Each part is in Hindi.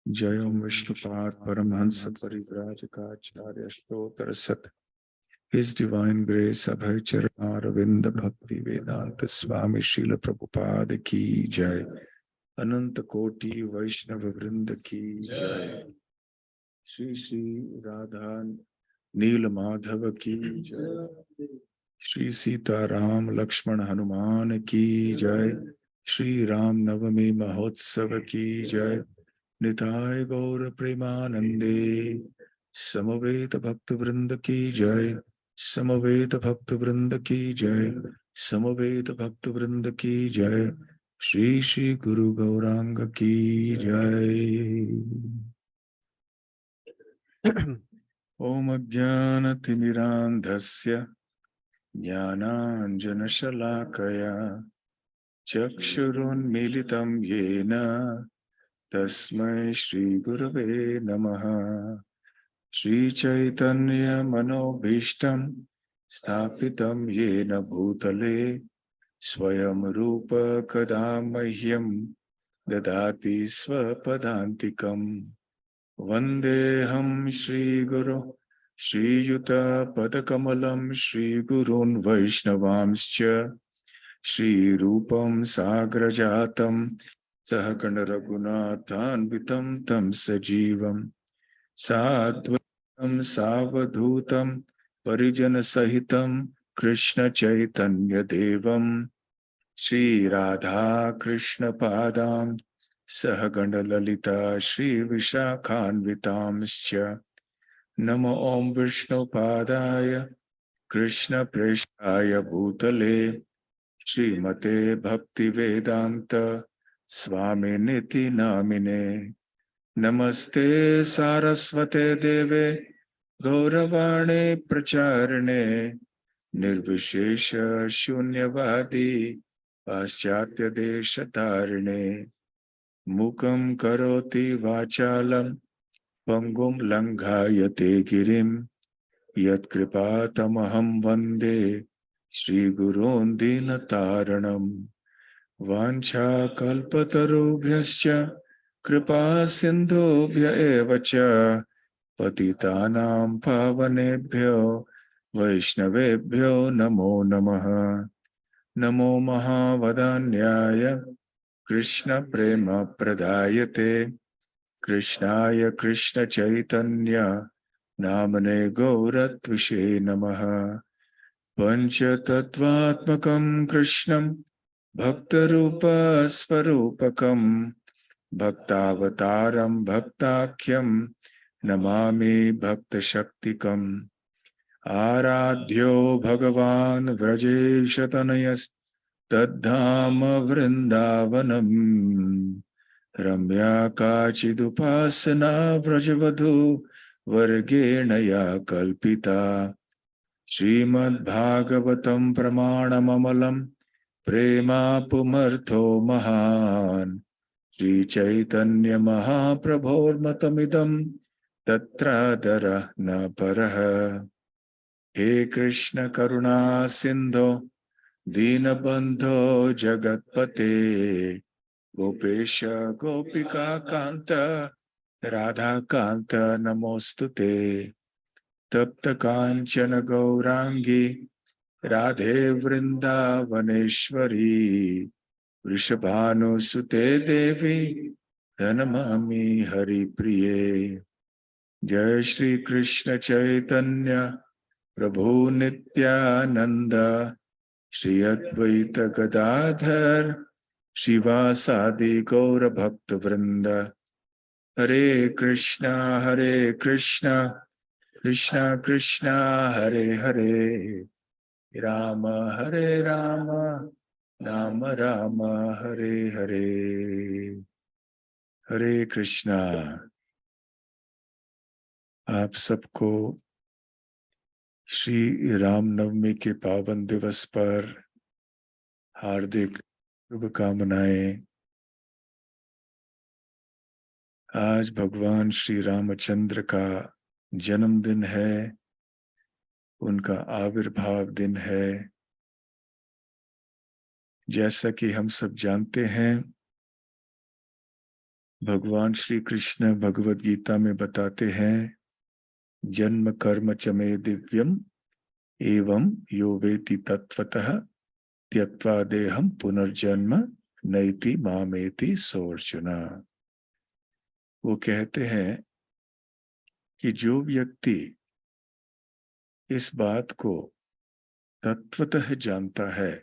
जय ओम विष्णुपाद परमहंस परिव्राजकाचार्य स्तोत्र सत His Divine Grace Abhay Charanaravindra Bhakti Vedanta Swami Srila Prabhupada की जय। अनंत कोटि वैष्णव वृंद की जय। श्री श्री राधा नील माधव की जय। श्री सीताराम लक्ष्मण हनुमान की जय। श्री राम नवमी महोत्सव की जय। निताय गौर प्रेमानंदे समवेत भक्त वृंद की जय। समवेत भक्त वृंद की जय। समवेत भक्त वृंद की जय। श्री श्री गुरु गौरांग की जय। ओम अज्ञानतिमिरान्धस्य ज्ञानाञ्जनशलाकया चक्षुरुन्मीलितं येन तस्मै श्रीगुरवे नमः। श्रीचैतन्यमनोभीष्टं स्थापितं येन भूतले स्वयं रूप कदा मह्यं ददाति स्वपदान्तिकम्। वन्देऽहं श्रीगुरो श्रीयुतपदकमलं श्रीगुरून् वैष्णवांश्च श्रीरूपं साग्रजातं सहगणरघुनाथान्वितं तं सजीवं साद्वैतं सावधूतं परिजनसहितं कृष्णचैतन्यदेवं श्रीराधाकृष्णपादां सहगणललिता श्रीविशाखान्वितांश्च नमो ॐ विष्णुपादाय कृष्णप्रेष्ठाय भूतले श्रीमते भक्तिवेदान्त स्वामिनिति नामिने। नमस्ते सारस्वते देवे गौरवाणे प्रचारिणे निर्विशेष शून्यवादी पाश्चात्य देशतारिणे। मुखं करोति वाचालं पंगुं लंघायते गिरिं यत्कृपातमहं वन्दे श्रीगुरून् दीनतारणम्। वाञ्छाकल्पतरुभ्यश्च कृपा सिन्धुभ्य एव च पतितानां पावनेभ्यो वैष्णवेभ्यो नमो नमः। नमो महावदान्याय कृष्ण प्रेम प्रदायते कृष्णाय कृष्ण चैतन्य नामने गौरत्विषे नमः। पंचतत्वात्मकं कृष्णं भक्तरूप स्वरूपकं भक्तावतारं भक्ताख्यं नमामि भक्तशक्तिकम्। आराध्यो भगवान् व्रजेशतनयस्तद्धाम वृन्दावनम्। रम्या काचिदुपासना व्रजवधू वर्गेण या कल्पिता। श्रीमद्भागवतं प्रमाणममलं प्रेमापुमर्थो महान्। श्रीचैतन्यमहाप्रभोर्मतमिदं तत्रादरः न परः। हे कृष्ण करुणा सिंधो दीनबंधो जगतपते गोपेश गोपिका कांत राधा कांत नमोस्तुते। तप्त कांचन गौरांगी राधे वृंदावनेश्वरी वृषभानुसुते देवी धनमामि हरिप्रिये। जय श्री कृष्ण चैतन्य प्रभु नित्यानंद श्री अद्वैत गदाधर शिवासादि गौर भक्त वृंद। हरे कृष्णा कृष्णा कृष्णा हरे हरे राम हरे राम राम राम हरे हरे। हरे कृष्णा। आप सबको श्री रामनवमी के पावन दिवस पर हार्दिक शुभकामनाएं। आज भगवान श्री रामचंद्र का जन्मदिन है, उनका आविर्भाव दिन है। जैसा कि हम सब जानते हैं भगवान श्री कृष्ण भगवद गीता में बताते हैं, जन्म कर्म च मे दिव्यम एवं यो वेति तत्वतः त्यक्त्वा देहम पुनर्जन्म नैति मामेति सोऽर्जुन। वो कहते हैं कि जो व्यक्ति इस बात को तत्वतः जानता है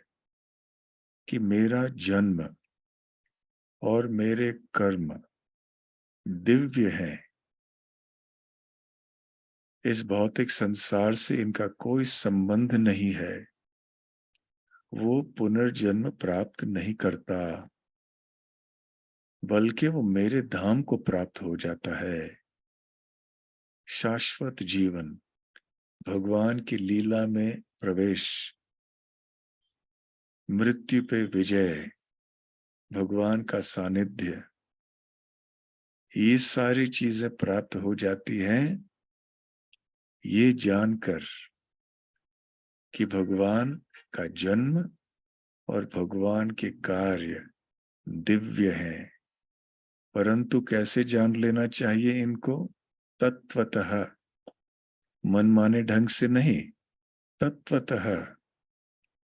कि मेरा जन्म और मेरे कर्म दिव्य हैं, इस भौतिक संसार से इनका कोई संबंध नहीं है, वो पुनर्जन्म प्राप्त नहीं करता, बल्कि वो मेरे धाम को प्राप्त हो जाता है। शाश्वत जीवन, भगवान की लीला में प्रवेश, मृत्यु पे विजय, भगवान का सानिध्य, ये सारी चीजें प्राप्त हो जाती हैं ये जानकर कि भगवान का जन्म और भगवान के कार्य दिव्य हैं। परंतु कैसे जान लेना चाहिए इनको? तत्वतः, मनमाने ढंग से नहीं, तत्वतः,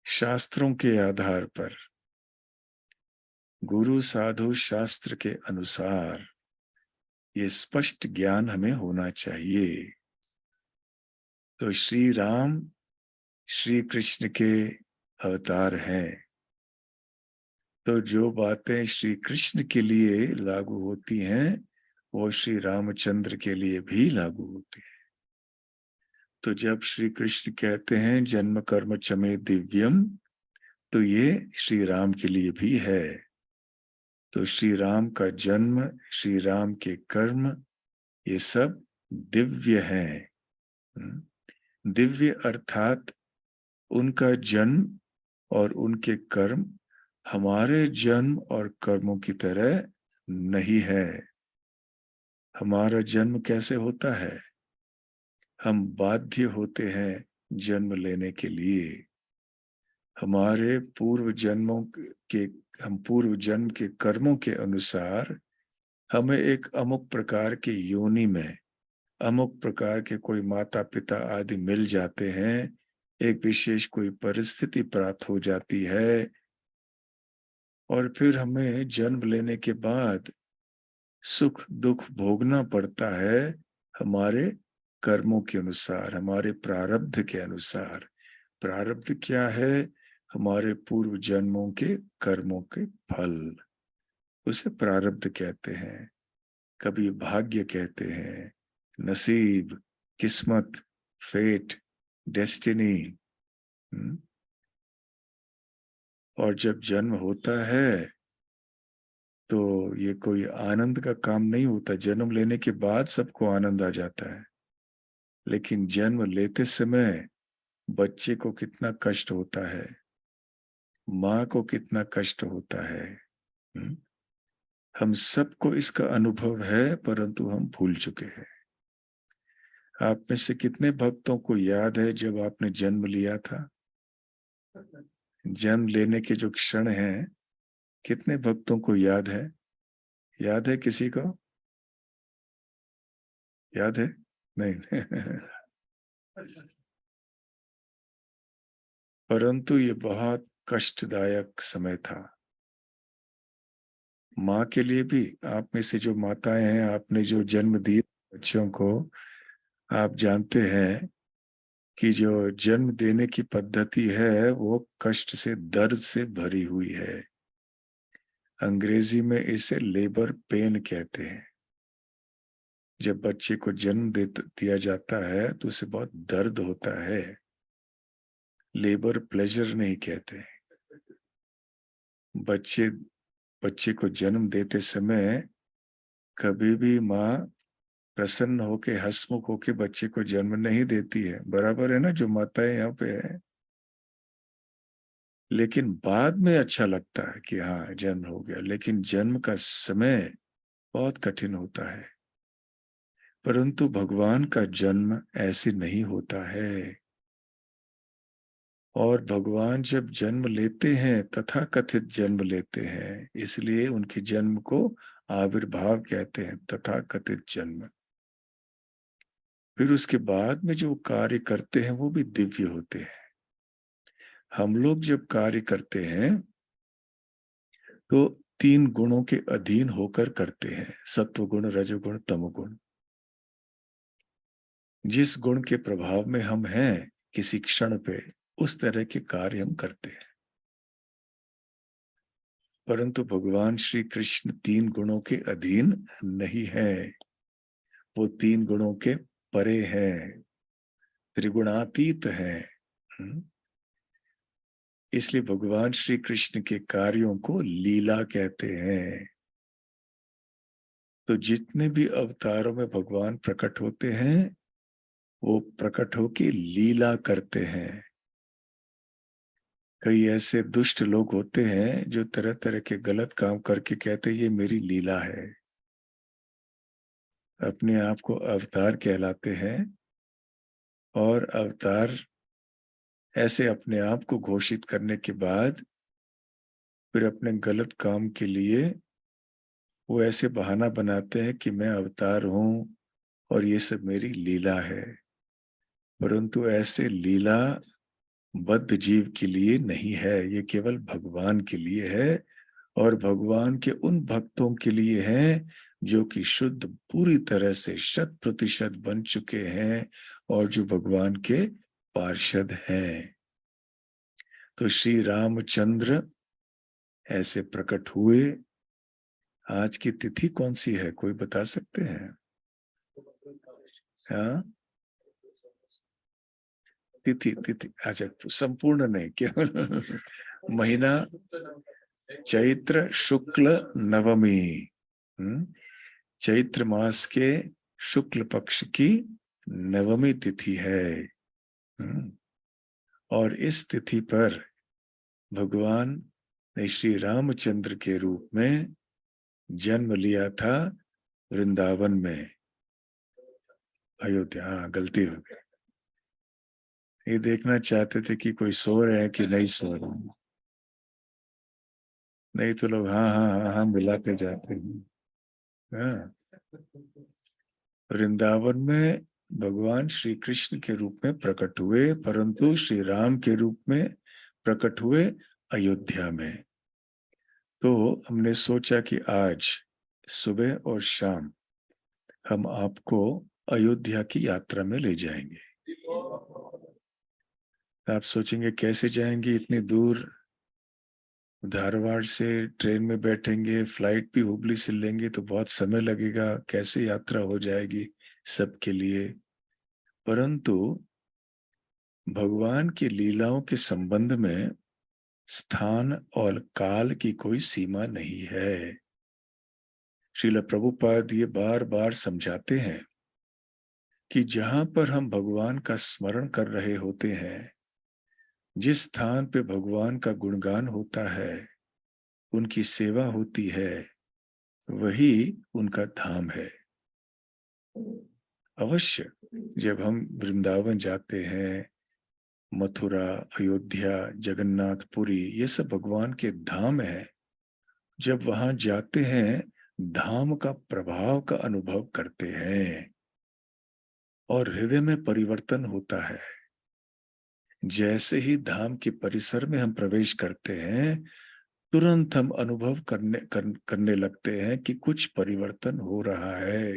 शास्त्रों के आधार पर, गुरु साधु शास्त्र के अनुसार ये स्पष्ट ज्ञान हमें होना चाहिए। तो श्री राम श्री कृष्ण के अवतार हैं, तो जो बातें श्री कृष्ण के लिए लागू होती हैं वो श्री रामचंद्र के लिए भी लागू होती है। तो जब श्री कृष्ण कहते हैं जन्म कर्म चमे दिव्यम, तो ये श्री राम के लिए भी है। तो श्री राम का जन्म, श्री राम के कर्म, ये सब दिव्य हैं। दिव्य अर्थात उनका जन्म और उनके कर्म हमारे जन्म और कर्मों की तरह नहीं है। हमारा जन्म कैसे होता है? हम बाध्य होते हैं जन्म लेने के लिए। हमारे पूर्व जन्मों के हम पूर्व जन्म के कर्मों के अनुसार हमें एक अमुक प्रकार के योनि में अमुक प्रकार के कोई माता पिता आदि मिल जाते हैं, एक विशेष कोई परिस्थिति प्राप्त हो जाती है और फिर हमें जन्म लेने के बाद सुख दुख भोगना पड़ता है हमारे कर्मों के अनुसार, हमारे प्रारब्ध के अनुसार। प्रारब्ध क्या है? हमारे पूर्व जन्मों के कर्मों के फल, उसे प्रारब्ध कहते हैं। कभी भाग्य कहते हैं, नसीब, किस्मत, फेट, डेस्टिनी। और जब जन्म होता है तो ये कोई आनंद का काम नहीं होता। जन्म लेने के बाद सबको आनंद आ जाता है, लेकिन जन्म लेते समय बच्चे को कितना कष्ट होता है, माँ को कितना कष्ट होता है। हम सबको इसका अनुभव है, परंतु हम भूल चुके हैं। आप में से कितने भक्तों को याद है जब आपने जन्म लिया था? जन्म लेने के जो क्षण हैं, कितने भक्तों को याद है? याद है किसी को? याद है? नहीं। परंतु ये बहुत कष्टदायक समय था माँ के लिए भी। आप में से जो माताएं हैं, आपने जो जन्म दिए बच्चों को, आप जानते हैं कि जो जन्म देने की पद्धति है वो कष्ट से, दर्द से भरी हुई है। अंग्रेजी में इसे लेबर पेन कहते हैं। जब बच्चे को जन्म दिया जाता है तो उसे बहुत दर्द होता है। लेबर प्लेजर नहीं कहते। बच्चे को जन्म देते समय कभी भी माँ प्रसन्न होके, हंसमुख होके बच्चे को जन्म नहीं देती है। बराबर है ना, जो माताएं यहाँ पे है। लेकिन बाद में अच्छा लगता है कि हाँ जन्म हो गया, लेकिन जन्म का समय बहुत कठिन होता है। परंतु भगवान का जन्म ऐसे नहीं होता है। और भगवान जब जन्म लेते हैं, तथा कथित जन्म लेते हैं, इसलिए उनके जन्म को आविर्भाव कहते हैं, तथाकथित जन्म। फिर उसके बाद में जो कार्य करते हैं वो भी दिव्य होते हैं। हम लोग जब कार्य करते हैं तो 3 गुणों के अधीन होकर करते हैं, सत्व गुण, रजोगुण, तमोगुण। जिस गुण के प्रभाव में हम हैं किसी क्षण पे, उस तरह के कार्य हम करते हैं। परंतु भगवान श्री कृष्ण 3 गुणों के अधीन नहीं है, वो 3 गुणों के परे हैं, त्रिगुणातीत हैं। इसलिए भगवान श्री कृष्ण के कार्यों को लीला कहते हैं। तो जितने भी अवतारों में भगवान प्रकट होते हैं वो प्रकट होके लीला करते हैं। कई ऐसे दुष्ट लोग होते हैं जो तरह तरह के गलत काम करके कहते हैं ये मेरी लीला है, अपने आप को अवतार कहलाते हैं और अवतार ऐसे अपने आप को घोषित करने के बाद फिर अपने गलत काम के लिए वो ऐसे बहाना बनाते हैं कि मैं अवतार हूं और ये सब मेरी लीला है। परंतु ऐसे लीला बद्ध जीव के लिए नहीं है, ये केवल भगवान के लिए है और भगवान के उन भक्तों के लिए है जो कि शुद्ध पूरी तरह से 100% बन चुके हैं और जो भगवान के पार्षद हैं। तो श्री रामचंद्र ऐसे प्रकट हुए। आज की तिथि कौन सी है, कोई बता सकते हैं? हाँ, तिथि तिथि अच्छा, संपूर्ण नहीं, केवल महीना चैत्र शुक्ल नवमी। चैत्र मास के शुक्ल पक्ष की नवमी तिथि है। और इस तिथि पर भगवान ने श्री रामचंद्र के रूप में जन्म लिया था वृंदावन में। अयोध्या, हाँ, गलती हो गई। ये देखना चाहते थे कि कोई सो रहे हैं कि नहीं सो रहे हैं, नहीं तो लोग हाँ हाँ हाँ हाँ मिलाते जाते हैं। हाँ, वृंदावन में भगवान श्री कृष्ण के रूप में प्रकट हुए, परंतु श्री राम के रूप में प्रकट हुए अयोध्या में। तो हमने सोचा कि आज सुबह और शाम हम आपको अयोध्या की यात्रा में ले जाएंगे। आप सोचेंगे कैसे जाएंगे इतनी दूर, धारवाड़ से ट्रेन में बैठेंगे, फ्लाइट भी हुबली से लेंगे तो बहुत समय लगेगा, कैसे यात्रा हो जाएगी सबके लिए। परंतु भगवान की लीलाओं के संबंध में स्थान और काल की कोई सीमा नहीं है। श्रील प्रभुपाद ये बार बार समझाते हैं कि जहां पर हम भगवान का स्मरण कर रहे होते हैं, जिस स्थान पे भगवान का गुणगान होता है, उनकी सेवा होती है, वही उनका धाम है। अवश्य जब हम वृंदावन जाते हैं, मथुरा, अयोध्या, जगन्नाथपुरी, ये सब भगवान के धाम है। जब वहां जाते हैं, धाम का प्रभाव का अनुभव करते हैं और हृदय में परिवर्तन होता है। जैसे ही धाम के परिसर में हम प्रवेश करते हैं, तुरंत हम अनुभव करने लगते हैं कि कुछ परिवर्तन हो रहा है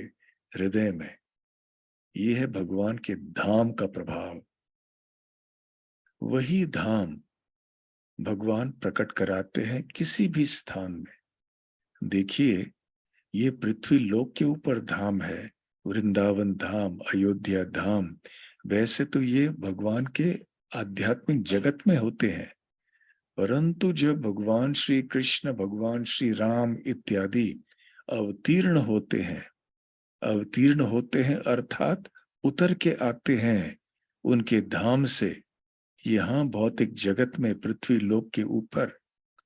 हृदय में। ये है भगवान के धाम का प्रभाव। वही धाम भगवान प्रकट कराते हैं किसी भी स्थान में। देखिए, ये पृथ्वी लोक के ऊपर धाम है, वृंदावन धाम, अयोध्या धाम। वैसे तो ये भगवान के आध्यात्मिक जगत में होते हैं, परंतु जब भगवान श्री कृष्ण, भगवान श्री राम इत्यादि अवतीर्ण होते हैं अर्थात उतर के आते हैं उनके धाम से, यहाँ भौतिक जगत में पृथ्वी लोक के ऊपर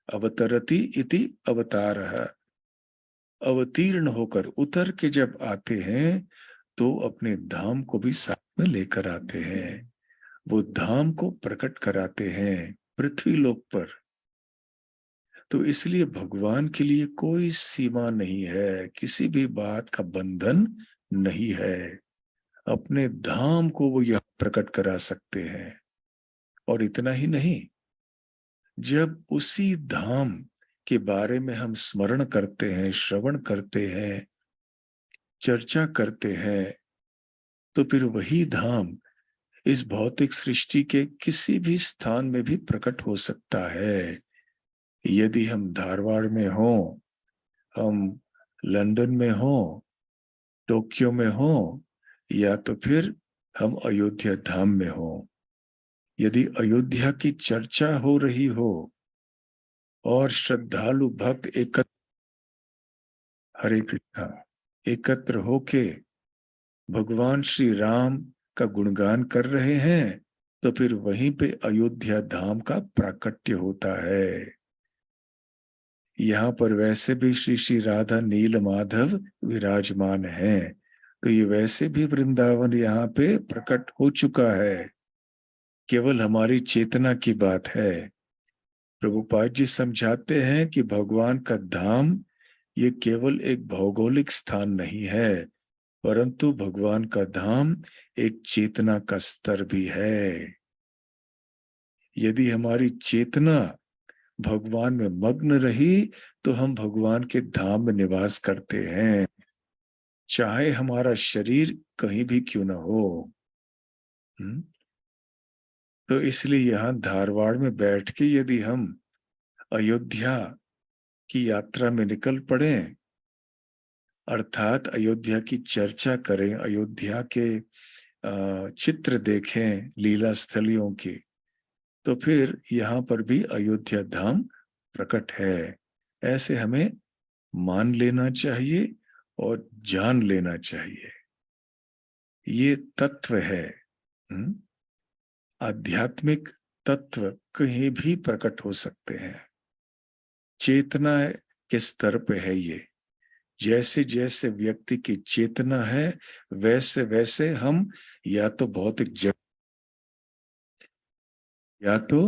अवतरति इति अवतारः, अवतीर्ण होकर उतर के जब आते हैं तो अपने धाम को भी साथ में लेकर आते हैं। वो धाम को प्रकट कराते हैं पृथ्वी लोक पर। तो इसलिए भगवान के लिए कोई सीमा नहीं है, किसी भी बात का बंधन नहीं है। अपने धाम को वो यह प्रकट करा सकते हैं। और इतना ही नहीं, जब उसी धाम के बारे में हम स्मरण करते हैं, श्रवण करते हैं, चर्चा करते हैं, तो फिर वही धाम इस भौतिक सृष्टि के किसी भी स्थान में भी प्रकट हो सकता है। यदि हम धारवाड़ में हो, हम लंदन में हो, टोक्यो में हो, या तो फिर हम अयोध्या धाम में हो, यदि अयोध्या की चर्चा हो रही हो और श्रद्धालु भक्त एकत्र, हरे कृष्णा, एकत्र होके भगवान श्री राम का गुणगान कर रहे हैं, तो फिर वहीं पे अयोध्या धाम का प्राकट्य होता है। यहाँ पर वैसे भी श्री श्री राधा नील माधव विराजमान हैं, तो ये वैसे भी वृंदावन यहाँ पे प्रकट हो चुका है। केवल हमारी चेतना की बात है। प्रभुपाद जी समझाते हैं कि भगवान का धाम ये केवल एक भौगोलिक स्थान नहीं है, परंतु भगवान का धाम एक चेतना का स्तर भी है। यदि हमारी चेतना भगवान में मग्न रही तो हम भगवान के धाम में निवास करते हैं, चाहे हमारा शरीर कहीं भी क्यों ना हो। तो इसलिए यहां धारवाड़ में बैठ के यदि हम अयोध्या की यात्रा में निकल पड़े, अर्थात अयोध्या की चर्चा करें, अयोध्या के चित्र देखें लीला स्थलियों की, तो फिर यहाँ पर भी अयोध्या धाम प्रकट है। ऐसे हमें मान लेना चाहिए और जान लेना चाहिए। ये तत्व है। आध्यात्मिक तत्व कहीं भी प्रकट हो सकते हैं। चेतना के स्तर पे है ये। जैसे जैसे व्यक्ति की चेतना है, वैसे वैसे हम या तो भौतिक जगत, या तो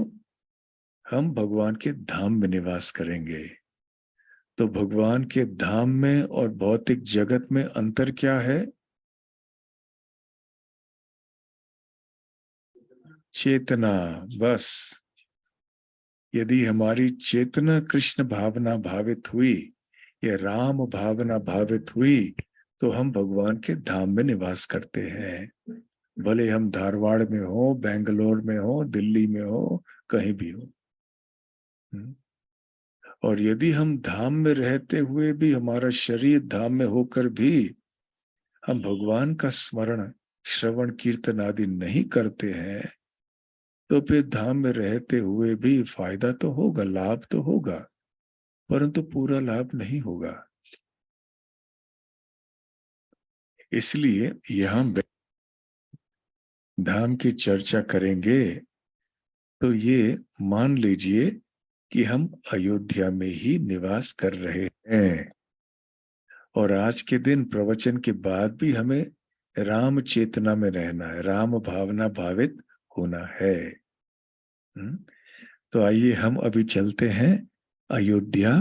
हम भगवान के धाम में निवास करेंगे। तो भगवान के धाम में और भौतिक जगत में अंतर क्या है? चेतना। बस यदि हमारी चेतना कृष्ण भावना भावित हुई या राम भावना भावित हुई, तो हम भगवान के धाम में निवास करते हैं। भले हम धारवाड़ में हो, बेंगलोर में हो, दिल्ली में हो, कहीं भी हो। और यदि हम धाम में रहते हुए भी, हमारा शरीर धाम में होकर भी हम भगवान का स्मरण, श्रवण, कीर्तन आदि नहीं करते हैं, तो फिर धाम में रहते हुए भी फायदा तो होगा, लाभ तो होगा, परंतु पूरा लाभ नहीं होगा। इसलिए यहां धाम की चर्चा करेंगे तो ये मान लीजिए कि हम अयोध्या में ही निवास कर रहे हैं। और आज के दिन प्रवचन के बाद भी हमें राम चेतना में रहना है, राम भावना भावित होना है। तो आइए हम अभी चलते हैं अयोध्या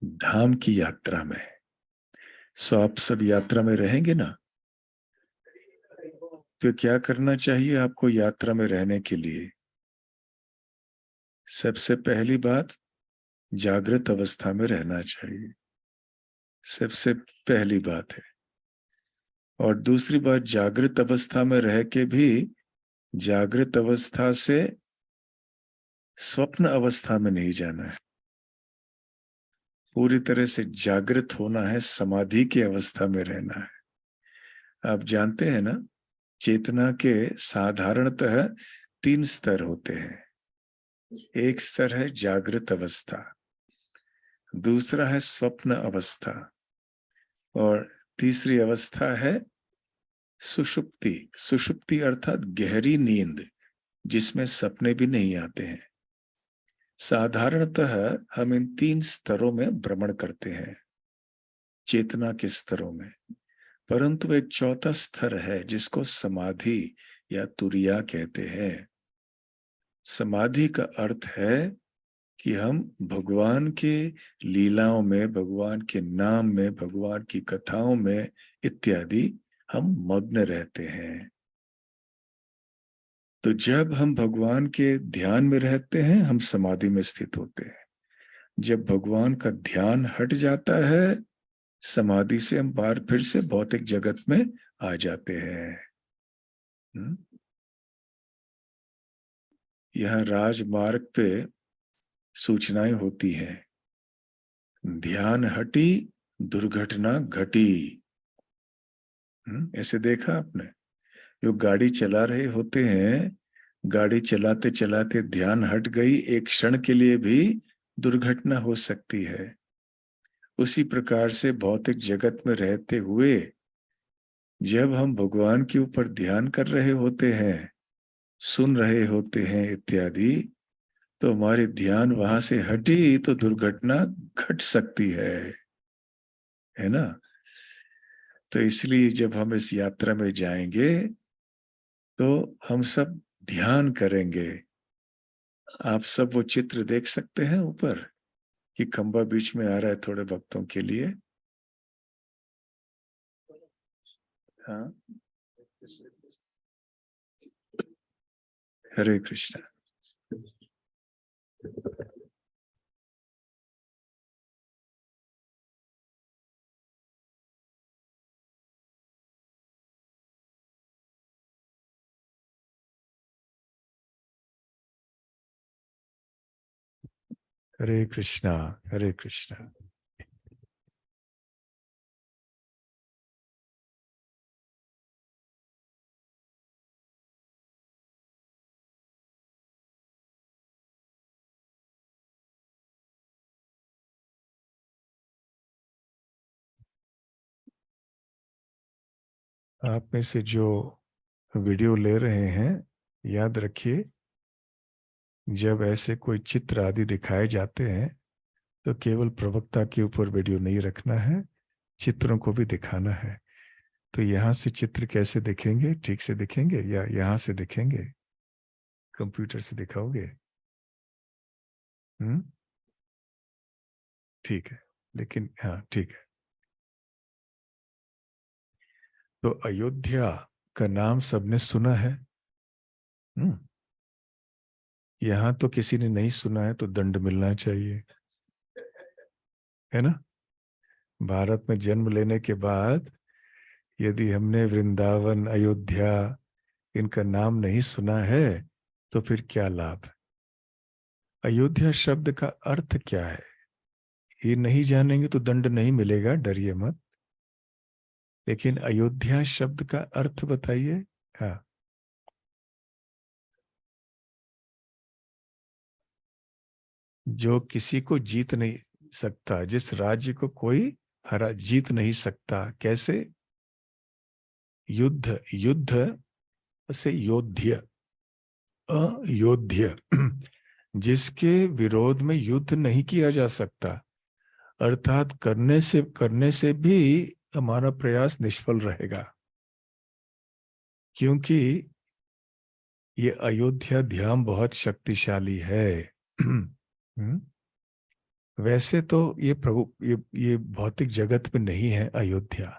धाम की यात्रा में। सो आप सब यात्रा में रहेंगे ना? तो क्या करना चाहिए आपको यात्रा में रहने के लिए? सबसे पहली बात, जागृत अवस्था में रहना चाहिए, सबसे पहली बात है। और दूसरी बात, जागृत अवस्था में रह के भी जागृत अवस्था से स्वप्न अवस्था में नहीं जाना है। पूरी तरह से जागृत होना है, समाधि की अवस्था में रहना है। आप जानते हैं ना, चेतना के साधारणतः 3 स्तर होते हैं। एक स्तर है जागृत अवस्था, दूसरा है स्वप्न अवस्था, और तीसरी अवस्था है सुषुप्ति। सुषुप्ति अर्थात गहरी नींद, जिसमें सपने भी नहीं आते हैं। साधारणतः हम इन 3 स्तरों में भ्रमण करते हैं, चेतना के स्तरों में। परंतु एक चौथा स्तर है जिसको समाधि या तुरिया कहते हैं। समाधि का अर्थ है कि हम भगवान के लीलाओं में, भगवान के नाम में, भगवान की कथाओं में इत्यादि हम मग्न रहते हैं। तो जब हम भगवान के ध्यान में रहते हैं, हम समाधि में स्थित होते हैं। जब भगवान का ध्यान हट जाता है समाधि से, हम बाहर फिर से भौतिक जगत में आ जाते हैं। यहाँ राजमार्ग पे सूचनाएं होती हैं, ध्यान हटी दुर्घटना घटी। ऐसे देखा आपने? जो गाड़ी चला रहे होते हैं, गाड़ी चलाते चलाते ध्यान हट गई, एक क्षण के लिए भी दुर्घटना हो सकती है। उसी प्रकार से भौतिक जगत में रहते हुए जब हम भगवान के ऊपर ध्यान कर रहे होते हैं, सुन रहे होते हैं इत्यादि, तो हमारे ध्यान वहां से हटी तो दुर्घटना घट सकती है ना? तो इसलिए जब हम इस यात्रा में जाएंगे तो हम सब ध्यान करेंगे। आप सब वो चित्र देख सकते हैं ऊपर, कि खंबा बीच में आ रहा है थोड़े भक्तों के लिए। हाँ, हरे कृष्णा। हरे कृष्णा। हरे कृष्णा। आप में से जो वीडियो ले रहे हैं, याद रखिए, जब ऐसे कोई चित्र आदि दिखाए जाते हैं तो केवल प्रवक्ता के ऊपर वीडियो नहीं रखना है, चित्रों को भी दिखाना है। तो यहाँ से चित्र कैसे दिखेंगे? ठीक से दिखेंगे या यहाँ से दिखेंगे? कंप्यूटर से दिखाओगे? हम्म, ठीक है, लेकिन हाँ ठीक है। तो अयोध्या का नाम सबने सुना है। हम्म, यहाँ तो किसी ने नहीं सुना है तो दंड मिलना चाहिए, है ना? भारत में जन्म लेने के बाद यदि हमने वृंदावन, अयोध्या, इनका नाम नहीं सुना है तो फिर क्या लाभ? अयोध्या शब्द का अर्थ क्या है, ये नहीं जानेंगे तो दंड नहीं मिलेगा, डरिए मत। लेकिन अयोध्या शब्द का अर्थ बताइए। हाँ, जो किसी को जीत नहीं सकता, जिस राज्य को कोई हरा जीत नहीं सकता। कैसे? युद्ध, युद्ध से योध्य, अयोध्य जिसके विरोध में युद्ध नहीं किया जा सकता, अर्थात करने से भी हमारा प्रयास निष्फल रहेगा, क्योंकि ये अयोध्या ध्यान बहुत शक्तिशाली है। वैसे तो ये प्रभु ये भौतिक जगत में नहीं है अयोध्या,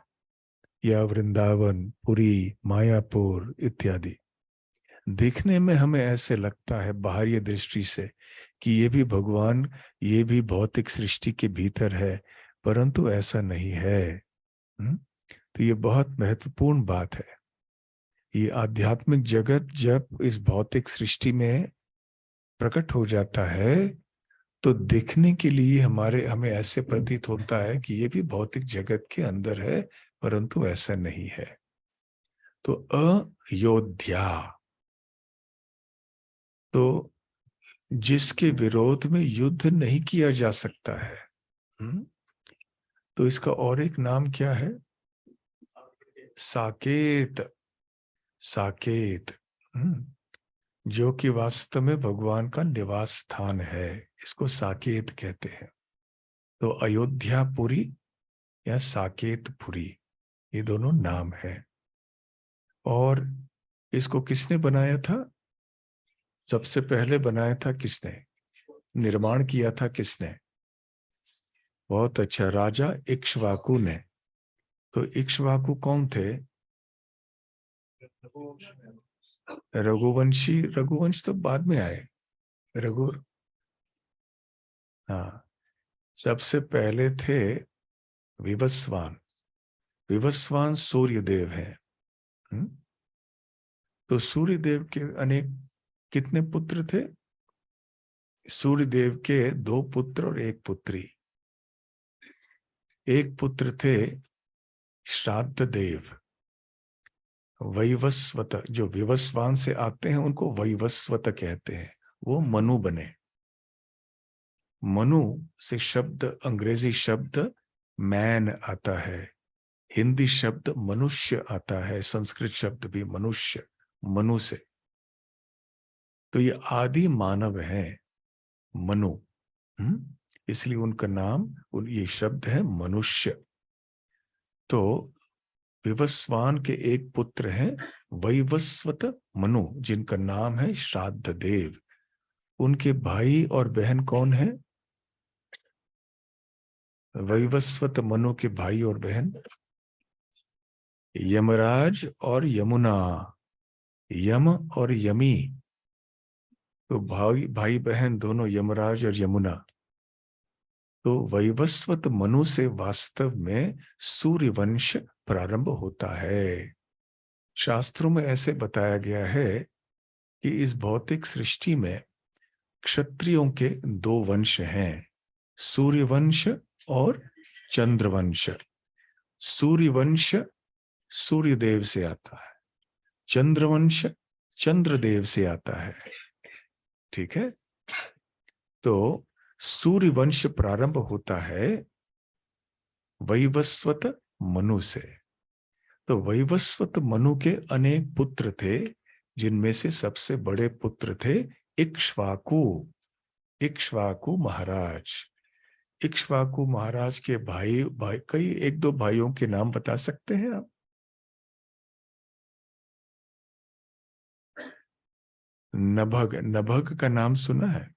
या वृंदावन, पुरी, मायापुर इत्यादि। देखने में हमें ऐसे लगता है बाहरी दृष्टि से कि ये भी भगवान, ये भी भौतिक सृष्टि के भीतर है, परंतु ऐसा नहीं है। तो ये बहुत महत्वपूर्ण बात है। ये आध्यात्मिक जगत जब इस भौतिक सृष्टि में प्रकट हो जाता है तो दिखने के लिए हमें ऐसे प्रतीत होता है कि ये भी भौतिक जगत के अंदर है, परंतु ऐसा नहीं है। तो अयोध्या, तो जिसके विरोध में युद्ध नहीं किया जा सकता है। तो इसका और एक नाम क्या है? साकेत। साकेत, जो कि वास्तव में भगवान का निवास स्थान है, इसको साकेत कहते हैं। तो अयोध्यापुरी या साकेतपुरी, ये दोनों नाम है। और इसको किसने बनाया था? सबसे पहले बनाया था किसने? निर्माण किया था किसने? बहुत अच्छा, राजा इक्ष्वाकु ने। तो इक्ष्वाकु कौन थे? रघुवंशी। रघुवंश तो बाद में आए। रघु, हाँ, सबसे पहले थे विवस्वान। विवस्वान सूर्य देव है। तो सूर्य देव के अनेक कितने पुत्र थे? सूर्य देव के 2 पुत्र और 1 पुत्री। एक पुत्र थे श्राद्ध देव। वैवस्वत, जो विवस्वान से आते हैं उनको वैवस्वत कहते हैं। वो मनु बने। मनु से शब्द, अंग्रेजी शब्द मैन आता है, हिंदी शब्द मनुष्य आता है, संस्कृत शब्द भी मनुष्य, मनु से। तो ये आदि मानव है मनु। इसलिए उनका नाम, ये शब्द है मनुष्य। तो विवस्वान के एक पुत्र हैं वैवस्वत मनु, जिनका नाम है श्राद्ध देव। उनके भाई और बहन कौन है? वैवस्वत मनु के भाई और बहन यमराज और यमुना। यम और यमी, तो भाई भाई बहन दोनों यमराज और यमुना। तो वैवस्वत मनु से वास्तव में सूर्यवंश प्रारंभ होता है। शास्त्रों में ऐसे बताया गया है कि इस भौतिक सृष्टि में क्षत्रियों के 2 वंश हैं, सूर्यवंश और चंद्रवंश। सूर्यवंश सूर्यदेव से आता है, चंद्रवंश चंद्रदेव से आता है। ठीक है। तो सूर्यवंश प्रारंभ होता है वैवस्वत मनु से। तो वैवस्वत मनु के अनेक पुत्र थे, जिनमें से सबसे बड़े पुत्र थे इक्ष्वाकु। इक्ष्वाकु महाराज। इक्ष्वाकु महाराज के भाई कई 1-2 भाइयों के नाम बता सकते हैं आप? नभग। नभग का नाम सुना है?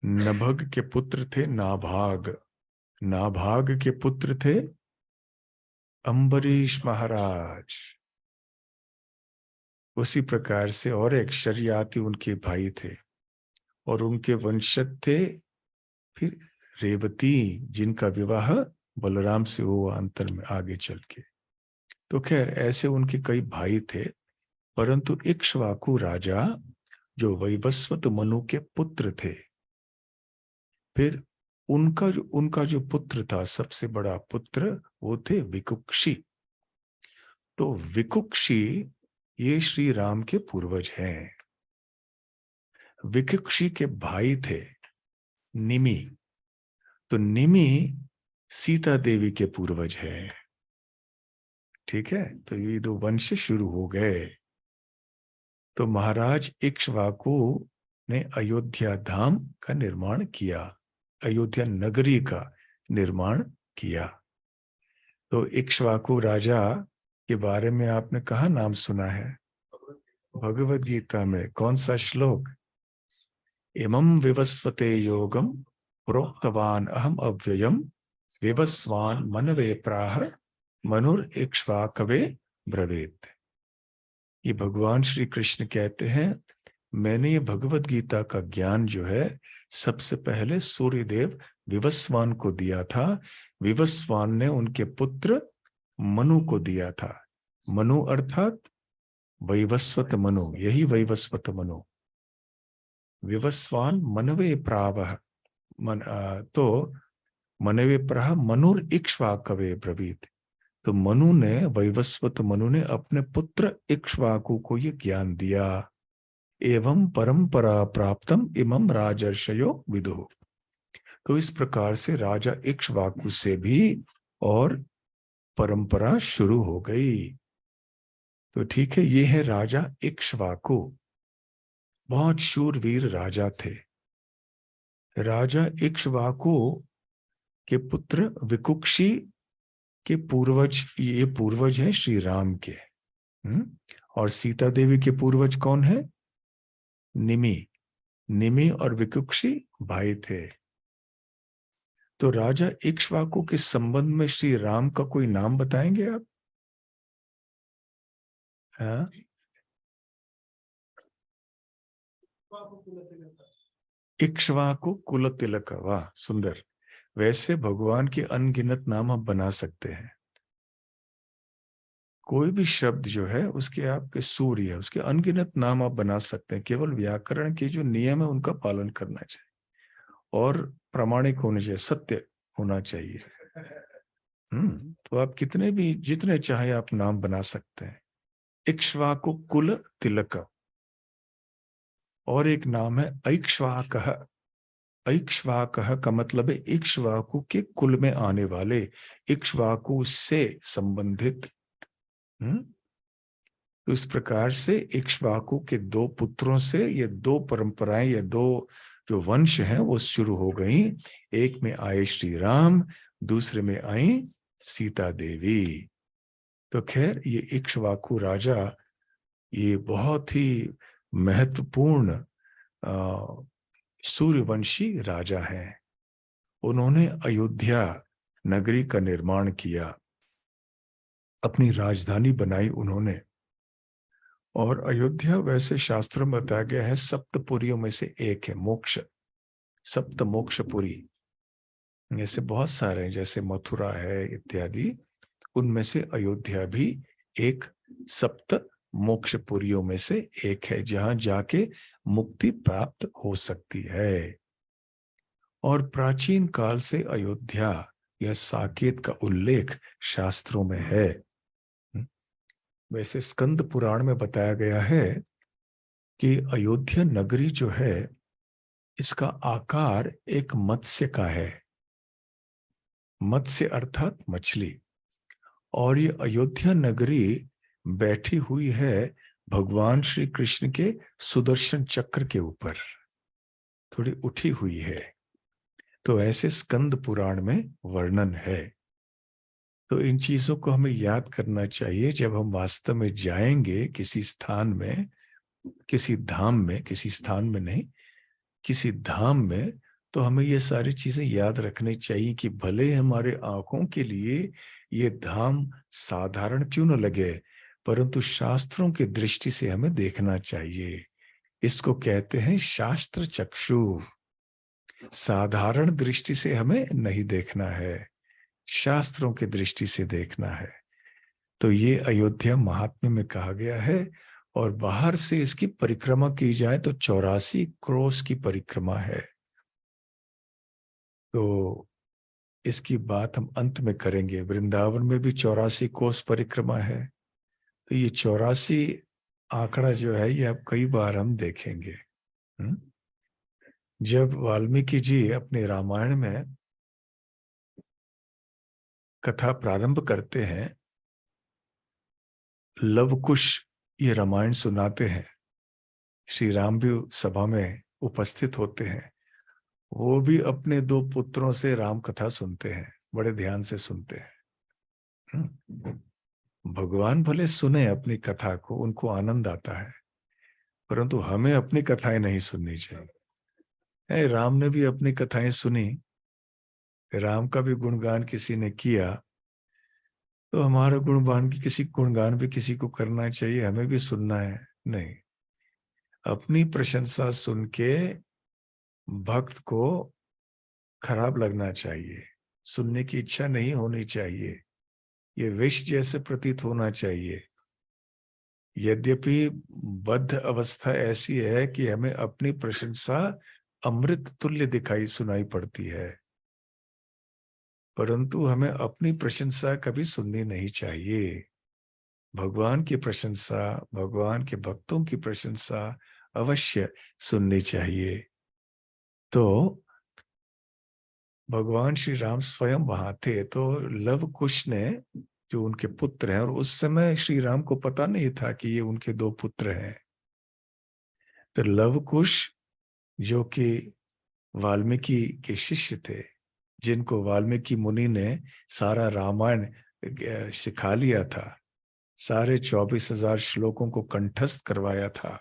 नभग के पुत्र थे नाभाग। नाभाग के पुत्र थे अम्बरीश महाराज। उसी प्रकार से और एक शरियाती उनके भाई थे, और उनके वंशज थे फिर रेवती, जिनका विवाह बलराम से हुआ अंतर में आगे चल के। तो खैर ऐसे उनके कई भाई थे, परंतु इक्ष्वाकु राजा जो वैवस्वत मनु के पुत्र थे, फिर उनका जो पुत्र था, सबसे बड़ा पुत्र, वो थे विकुक्षी। तो विकुक्षी ये श्री राम के पूर्वज हैं। विकुक्षी के भाई थे निमि। तो निमि सीता देवी के पूर्वज है। ठीक है। तो ये 2 वंश शुरू हो गए। तो महाराज इक्ष्वाकु ने अयोध्या धाम का निर्माण किया, अयोध्या नगरी का निर्माण किया। तो इक्ष्वाकु राजा के बारे में आपने कहाँ नाम सुना है? भगवद गीता में। कौन सा श्लोक? इमं विवस्वते योगम प्रोक्तवान अहम अव्ययम विवस्वान मनवे प्राह मनुर इक्ष्वाकवे ब्रवीत। ये भगवान श्री कृष्ण कहते हैं, मैंने ये भगवद गीता का ज्ञान जो है सबसे पहले सूर्यदेव विवस्वान को दिया था। विवस्वान ने उनके पुत्र मनु को दिया था। मनु अर्थात वैवस्वत मनु, यही वैवस्वत मनु। विवस्वान मनवे प्रावः तो मनवे प्राह मनुर इक्ष्वाकवे ब्रवीत। तो मनु ने, वैवस्वत मनु ने अपने पुत्र इक्ष्वाकु को ये ज्ञान दिया। एवं परंपरा प्राप्तम इमं राजर्षयो विदुः। तो इस प्रकार से राजा इक्ष्वाकु से भी और परंपरा शुरू हो गई। तो ठीक है, ये है राजा इक्ष्वाकु। बहुत शूरवीर राजा थे। राजा इक्ष्वाकु के पुत्र विकुक्षी के पूर्वज, ये पूर्वज हैं श्री राम के। और सीता देवी के पूर्वज कौन है? निमि। निमि और विकुक्षी भाई थे। तो राजा इक्ष्वाकु के संबंध में श्री राम का कोई नाम बताएंगे आप? हाँ? इक्ष्वाकु कुल तिलक, वाह सुंदर। वैसे भगवान के अनगिनत नाम आप बना सकते हैं। कोई भी शब्द जो है उसके आपके सूर्य है, उसके अनगिनत नाम आप बना सकते हैं। केवल व्याकरण के जो नियम है उनका पालन करना चाहिए और प्रामाणिक होने चाहिए, सत्य होना चाहिए। तो आप कितने भी जितने चाहे आप नाम बना सकते हैं। इक्ष्वाकु कुल तिलक। और एक नाम है ऐक्ष्वाकः। ऐक्ष्वाकः का मतलब है इक्ष्वाकु के कुल में आने वाले, इक्ष्वाकु से संबंधित। तो इस प्रकार से इक्ष्वाकु के दो पुत्रों से ये दो परंपराएं, ये दो जो वंश हैं वो शुरू हो गई। एक में आए श्री राम, दूसरे में आई सीता देवी। तो खैर ये इक्ष्वाकु राजा ये बहुत ही महत्वपूर्ण सूर्यवंशी राजा है। उन्होंने अयोध्या नगरी का निर्माण किया, अपनी राजधानी बनाई उन्होंने। और अयोध्या वैसे शास्त्रों में बताया गया है सप्तपुरियों में से एक है, मोक्ष, सप्त मोक्षपुरी। ऐसे बहुत सारे हैं, जैसे मथुरा है इत्यादि, उनमें से अयोध्या भी एक सप्त मोक्षपुरियों में से एक है, जहां जाके मुक्ति प्राप्त हो सकती है। और प्राचीन काल से अयोध्या या साकेत का उल्लेख शास्त्रों में है। वैसे स्कंद पुराण में बताया गया है कि अयोध्या नगरी जो है इसका आकार एक मत्स्य का है। मत्स्य अर्थात मछली। और ये अयोध्या नगरी बैठी हुई है भगवान श्री कृष्ण के सुदर्शन चक्र के ऊपर, थोड़ी उठी हुई है। तो ऐसे स्कंद पुराण में वर्णन है। तो इन चीजों को हमें याद करना चाहिए जब हम वास्तव में जाएंगे किसी स्थान में, किसी धाम में, किसी स्थान में नहीं, किसी धाम में। तो हमें ये सारी चीजें याद रखनी चाहिए कि भले हमारे आंखों के लिए ये धाम साधारण क्यों न लगे, परंतु शास्त्रों की दृष्टि से हमें देखना चाहिए। इसको कहते हैं शास्त्र चक्षु। साधारण दृष्टि से हमें नहीं देखना है, शास्त्रों की दृष्टि से देखना है। तो ये अयोध्या महात्म्य में कहा गया है। और बाहर से इसकी परिक्रमा की जाए तो 84 क्रोस की परिक्रमा है। तो इसकी बात हम अंत में करेंगे। वृंदावन में भी 84 कोस परिक्रमा है। तो ये 84 आंकड़ा जो है ये अब कई बार हम देखेंगे। जब वाल्मीकि जी अपने रामायण में कथा प्रारंभ करते हैं, लवकुश ये रामायण सुनाते हैं, श्री राम भी सभा में उपस्थित होते हैं। वो भी अपने दो पुत्रों से राम कथा सुनते हैं, बड़े ध्यान से सुनते हैं। भगवान भले सुने अपनी कथा को, उनको आनंद आता है, परंतु हमें अपनी कथाएं नहीं सुननी चाहिए। राम ने भी अपनी कथाएं सुनी, राम का भी गुणगान किसी ने किया, तो हमारा गुणगान की किसी गुणगान भी किसी को करना चाहिए, हमें भी सुनना है नहीं। अपनी प्रशंसा सुन के भक्त को खराब लगना चाहिए, सुनने की इच्छा नहीं होनी चाहिए, ये विष जैसे प्रतीत होना चाहिए। यद्यपि बद्ध अवस्था ऐसी है कि हमें अपनी प्रशंसा अमृत तुल्य दिखाई सुनाई पड़ती है, परंतु हमें अपनी प्रशंसा कभी सुननी नहीं चाहिए। भगवान की प्रशंसा, भगवान के भक्तों की प्रशंसा अवश्य सुननी चाहिए। तो भगवान श्री राम स्वयं वहां थे, तो लव कुश ने, जो उनके पुत्र हैं, और उस समय श्री राम को पता नहीं था कि ये उनके दो पुत्र हैं। तो लव कुश जो कि वाल्मीकि के शिष्य थे, जिनको वाल्मीकि मुनि ने सारा रामायण सिखा लिया था, सारे 24,000 श्लोकों को कंठस्थ करवाया था।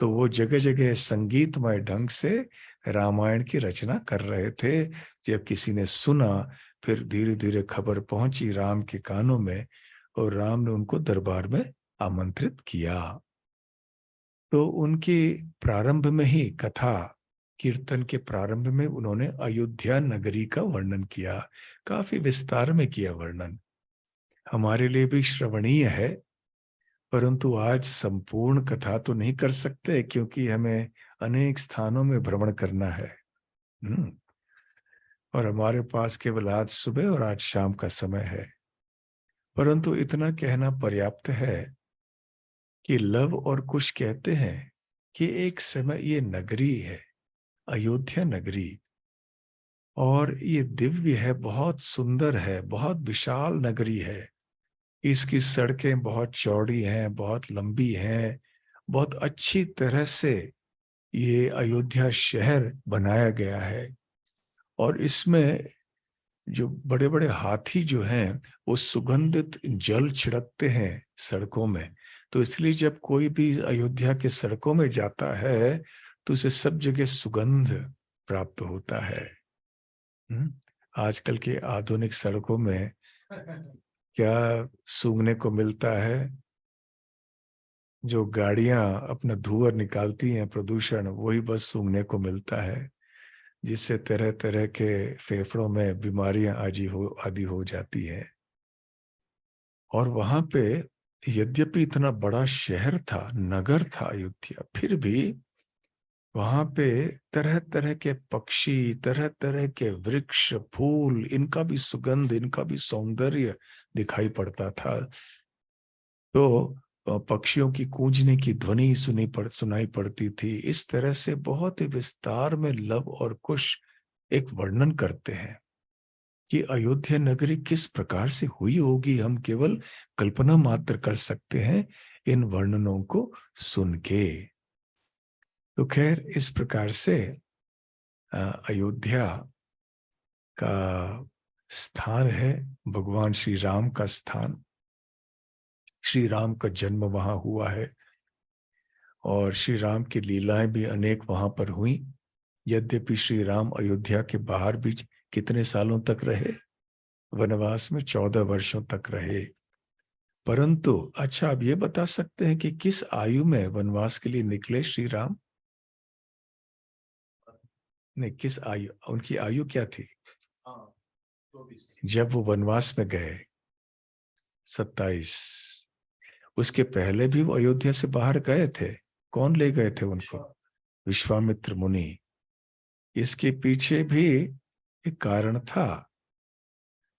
तो वो जगह जगह संगीतमय ढंग से रामायण की रचना कर रहे थे। जब किसी ने सुना, फिर धीरे धीरे खबर पहुंची राम के कानों में, और राम ने उनको दरबार में आमंत्रित किया। तो उनकी प्रारंभ में ही कथा कीर्तन के प्रारंभ में उन्होंने अयोध्या नगरी का वर्णन किया, काफी विस्तार में किया वर्णन। हमारे लिए भी श्रवणीय है, परंतु आज संपूर्ण कथा तो नहीं कर सकते, क्योंकि हमें अनेक स्थानों में भ्रमण करना है। और हमारे पास केवल आज सुबह और आज शाम का समय है। परंतु इतना कहना पर्याप्त है कि लव और कुश कहते हैं कि एक समय ये नगरी है, अयोध्या नगरी, और ये दिव्य है, बहुत सुंदर है, बहुत विशाल नगरी है। इसकी सड़कें बहुत चौड़ी हैं, बहुत लंबी हैं, बहुत अच्छी तरह से ये अयोध्या शहर बनाया गया है। और इसमें जो बड़े बड़े हाथी जो हैं, वो सुगंधित जल छिड़कते हैं सड़कों में। तो इसलिए जब कोई भी अयोध्या के सड़कों में जाता है तो उसे सब जगह सुगंध प्राप्त होता है। आजकल के आधुनिक सड़कों में क्या सूंघने को मिलता है? जो गाड़ियां अपना धुआं निकालती हैं, प्रदूषण, वही बस सूंघने को मिलता है, जिससे तरह तरह के फेफड़ों में बीमारियां आदि हो जाती है। और वहां पे यद्यपि इतना बड़ा शहर था, नगर था अयोध्या, फिर भी वहां पे तरह तरह के पक्षी, तरह तरह के वृक्ष, फूल, इनका भी सुगंध, इनका भी सौंदर्य दिखाई पड़ता था। तो पक्षियों की कूंजने की ध्वनि सुनाई पड़ती थी। इस तरह से बहुत ही विस्तार में लव और कुश एक वर्णन करते हैं कि अयोध्या नगरी किस प्रकार से हुई होगी। हम केवल कल्पना मात्र कर सकते हैं इन वर्णनों को सुन के। तो खैर, इस प्रकार से अयोध्या का स्थान है भगवान श्री राम का स्थान। श्री राम का जन्म वहां हुआ है और श्री राम की लीलाएं भी अनेक वहां पर हुई। यद्यपि श्री राम अयोध्या के बाहर भी कितने सालों तक रहे? वनवास में 14 वर्षों तक रहे। परंतु अच्छा, आप ये बता सकते हैं कि किस आयु में वनवास के लिए निकले श्री राम? नहीं, किस आयु, उनकी आयु क्या थी जब वो वनवास में गए? 27। उसके पहले भी वो अयोध्या से बाहर गए थे। कौन ले गए थे उनको? विश्वामित्र मुनि। इसके पीछे भी एक कारण था।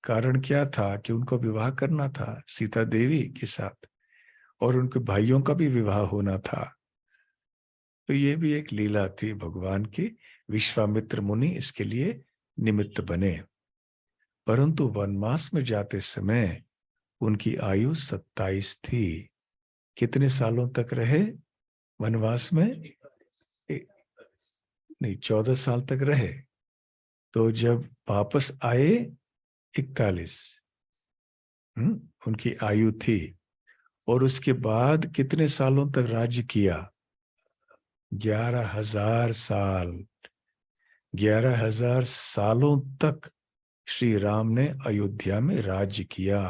कारण क्या था? कि उनको विवाह करना था सीता देवी के साथ, और उनके भाइयों का भी विवाह होना था। तो ये भी एक लीला थी भगवान की। विश्वामित्र मुनि इसके लिए निमित्त बने। परंतु वनवास में जाते समय उनकी आयु 27 थी। कितने सालों तक रहे वनवास में? नहीं, 14 साल तक रहे। तो जब वापस आए 41 उनकी आयु थी। और उसके बाद कितने सालों तक राज्य किया? 11,000 साल। 11,000 सालों तक श्री राम ने अयोध्या में राज्य किया,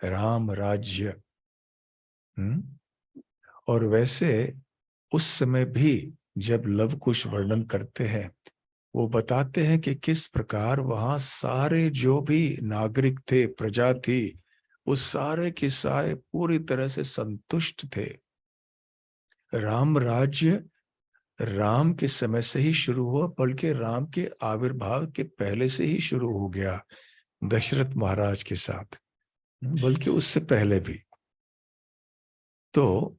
राम राज्य। और वैसे उस समय भी जब लव कुश वर्णन करते हैं, वो बताते हैं कि किस प्रकार वहां सारे जो भी नागरिक थे, प्रजा थी, वो सारे के सारे पूरी तरह से संतुष्ट थे। राम राज्य राम के समय से ही शुरू हुआ, बल्कि राम के आविर्भाव के पहले से ही शुरू हो गया दशरथ महाराज के साथ, बल्कि उससे पहले भी। तो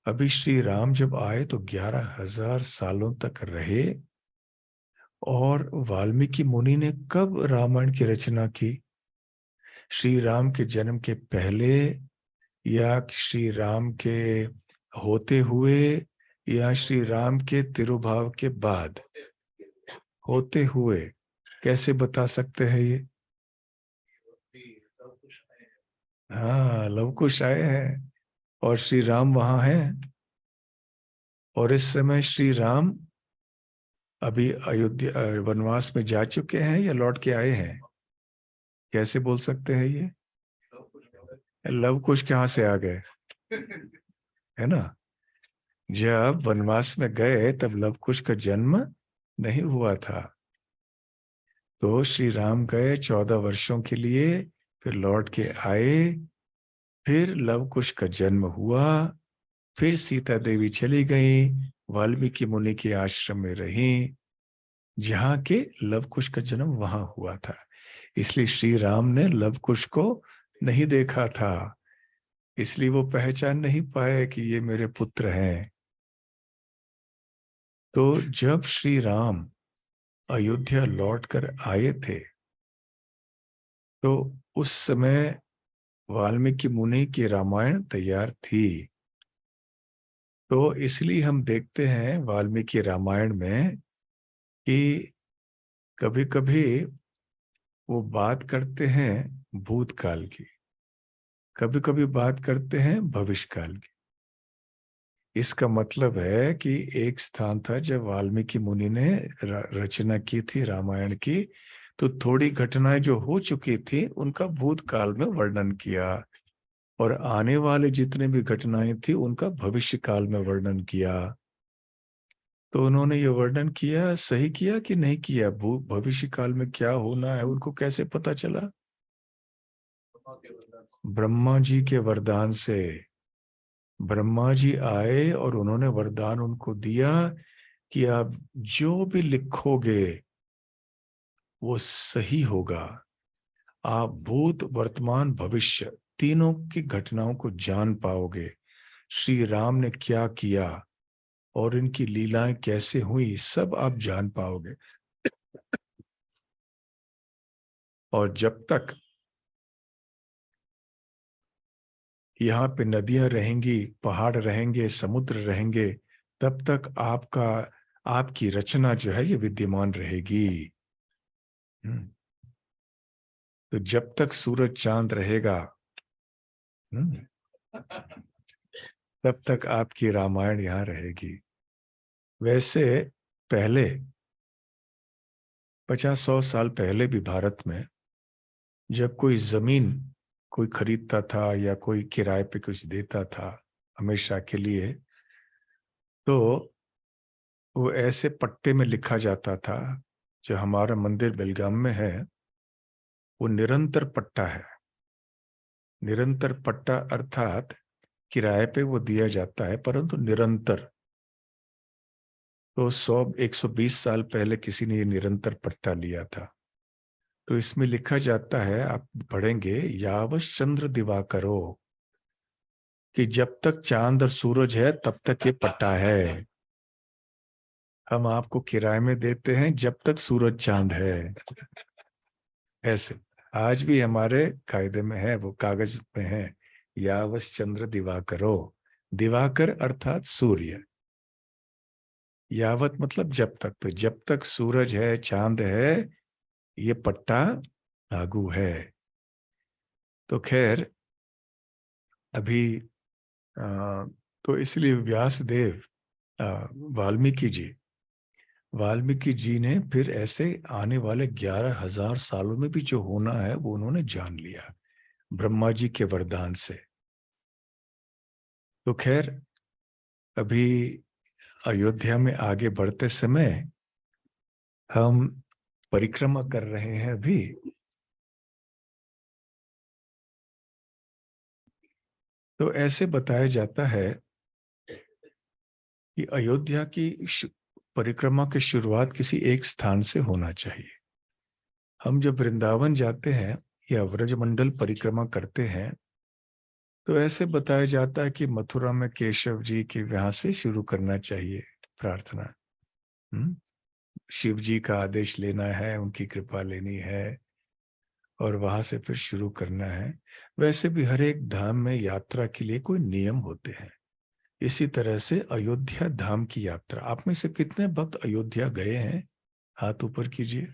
अभी श्री राम जब आए तो 11,000 सालों तक रहे। और वाल्मीकि मुनि ने कब रामायण की रचना की? श्री राम के जन्म के पहले, या श्री राम के होते हुए, या श्री राम के तिरुभाव के बाद? होते हुए। कैसे बता सकते हैं ये? हाँ, लव कुश आए हैं और श्री राम वहां हैं। और इस समय श्री राम अभी अयोध्या वनवास में जा चुके हैं या लौट के आए हैं? कैसे बोल सकते हैं ये? लव कुश कहाँ से आ गए? है ना? जब वनवास में गए तब लव कुश का जन्म नहीं हुआ था। तो श्री राम गए 14 वर्षों के लिए, फिर लौट के आए, फिर लव कुश का जन्म हुआ, फिर सीता देवी चली गई, वाल्मीकि मुनि के आश्रम में रही, जहाँ के लव कुश का जन्म वहां हुआ था। इसलिए श्री राम ने लव कुश को नहीं देखा था, इसलिए वो पहचान नहीं पाए कि ये मेरे पुत्र हैं। तो जब श्री राम अयोध्या लौट कर आए थे तो उस समय वाल्मीकि मुनि की रामायण तैयार थी। तो इसलिए हम देखते हैं वाल्मीकि रामायण में कि कभी कभी वो बात करते हैं भूतकाल की, कभी कभी बात करते हैं भविष्य काल की। इसका मतलब है कि एक स्थान था जब वाल्मीकि मुनि ने रचना की थी रामायण की, तो थोड़ी घटनाएं जो हो चुकी थी उनका भूतकाल में वर्णन किया, और आने वाले जितने भी घटनाएं थी उनका भविष्य काल में वर्णन किया। तो उन्होंने ये वर्णन किया, सही किया कि नहीं किया? भविष्य काल में क्या होना है उनको कैसे पता चला? ब्रह्मा जी के वरदान से। ब्रह्मा जी आए और उन्होंने वरदान उनको दिया कि आप जो भी लिखोगे वो सही होगा। आप भूत वर्तमान भविष्य तीनों की घटनाओं को जान पाओगे। श्री राम ने क्या किया और इनकी लीलाएं कैसे हुई सब आप जान पाओगे। और जब तक यहाँ पे नदियां रहेंगी, पहाड़ रहेंगे, समुद्र रहेंगे, तब तक आपकी रचना जो है ये विद्यमान रहेगी। हम्म, तो जब तक सूरज चांद रहेगा, हम्म, तब तक आपकी रामायण यहाँ रहेगी। वैसे पहले 50-100 साल पहले भी भारत में जब कोई जमीन कोई खरीदता था या कोई किराए पे कुछ देता था हमेशा के लिए, तो वो ऐसे पट्टे में लिखा जाता था। जो हमारा मंदिर बेलगाम में है वो निरंतर पट्टा है। निरंतर पट्टा अर्थात किराए पे वो दिया जाता है परंतु निरंतर। तो 100-120 साल पहले किसी ने ये निरंतर पट्टा लिया था। तो इसमें लिखा जाता है, आप पढ़ेंगे, यावश चंद्र दिवाकरो, कि जब तक चांद और सूरज है तब तक ये पट्टा है। हम आपको किराए में देते हैं जब तक सूरज चांद है। ऐसे आज भी हमारे कायदे में है, वो कागज में है, यावश चंद्र दिवाकरो। दिवाकर अर्थात सूर्य, यावत मतलब जब तक। तो जब तक सूरज है, चांद है, ये पट्टा लागू है। तो खैर अभी आ, तो इसलिए व्यास देव, वाल्मीकि जी, वाल्मीकि जी ने फिर ऐसे आने वाले 11,000 सालों में भी जो होना है वो उन्होंने जान लिया ब्रह्मा जी के वरदान से। तो खैर अभी अयोध्या में आगे बढ़ते समय हम परिक्रमा कर रहे हैं अभी। तो ऐसे बताया जाता है कि अयोध्या की परिक्रमा की शुरुआत किसी एक स्थान से होना चाहिए। हम जब वृंदावन जाते हैं या व्रजमंडल परिक्रमा करते हैं तो ऐसे बताया जाता है कि मथुरा में केशव जी के यहाँ से शुरू करना चाहिए प्रार्थना। हम्म, शिव जी का आदेश लेना है, उनकी कृपा लेनी है और वहां से फिर शुरू करना है। वैसे भी हर एक धाम में यात्रा के लिए कोई नियम होते हैं। इसी तरह से अयोध्या धाम की यात्रा, आप में से कितने भक्त अयोध्या गए हैं? हाथ ऊपर कीजिए।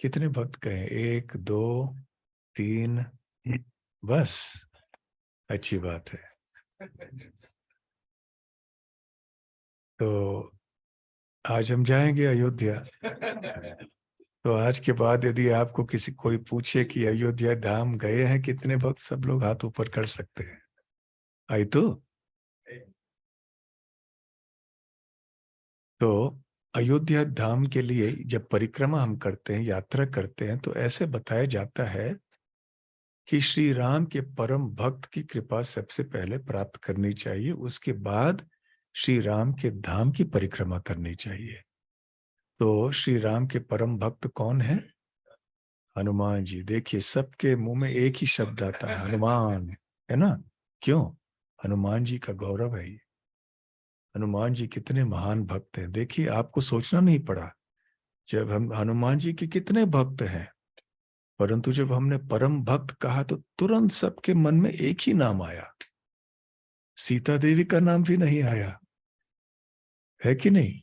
कितने भक्त गए? 1, 2, 3, बस। अच्छी बात है। तो आज हम जाएंगे अयोध्या। तो आज के बाद यदि आपको किसी कोई पूछे कि अयोध्या धाम गए हैं कितने भक्त, सब लोग हाथ ऊपर कर सकते हैं। आई तो अयोध्या धाम के लिए जब परिक्रमा हम करते हैं, यात्रा करते हैं, तो ऐसे बताया जाता है कि श्री राम के परम भक्त की कृपा सबसे पहले प्राप्त करनी चाहिए, उसके बाद श्री राम के धाम की परिक्रमा करनी चाहिए। तो श्री राम के परम भक्त कौन है? हनुमान जी। देखिए सबके मुंह में एक ही शब्द आता है, हनुमान, है ना? क्यों? हनुमान जी का गौरव है ये। हनुमान जी कितने महान भक्त हैं। देखिए आपको सोचना नहीं पड़ा, जब हम हनुमान जी के कितने भक्त हैं, परंतु जब हमने परम भक्त कहा तो तुरंत सबके मन में एक ही नाम आया, सीता देवी का नाम भी नहीं आया, है कि नहीं?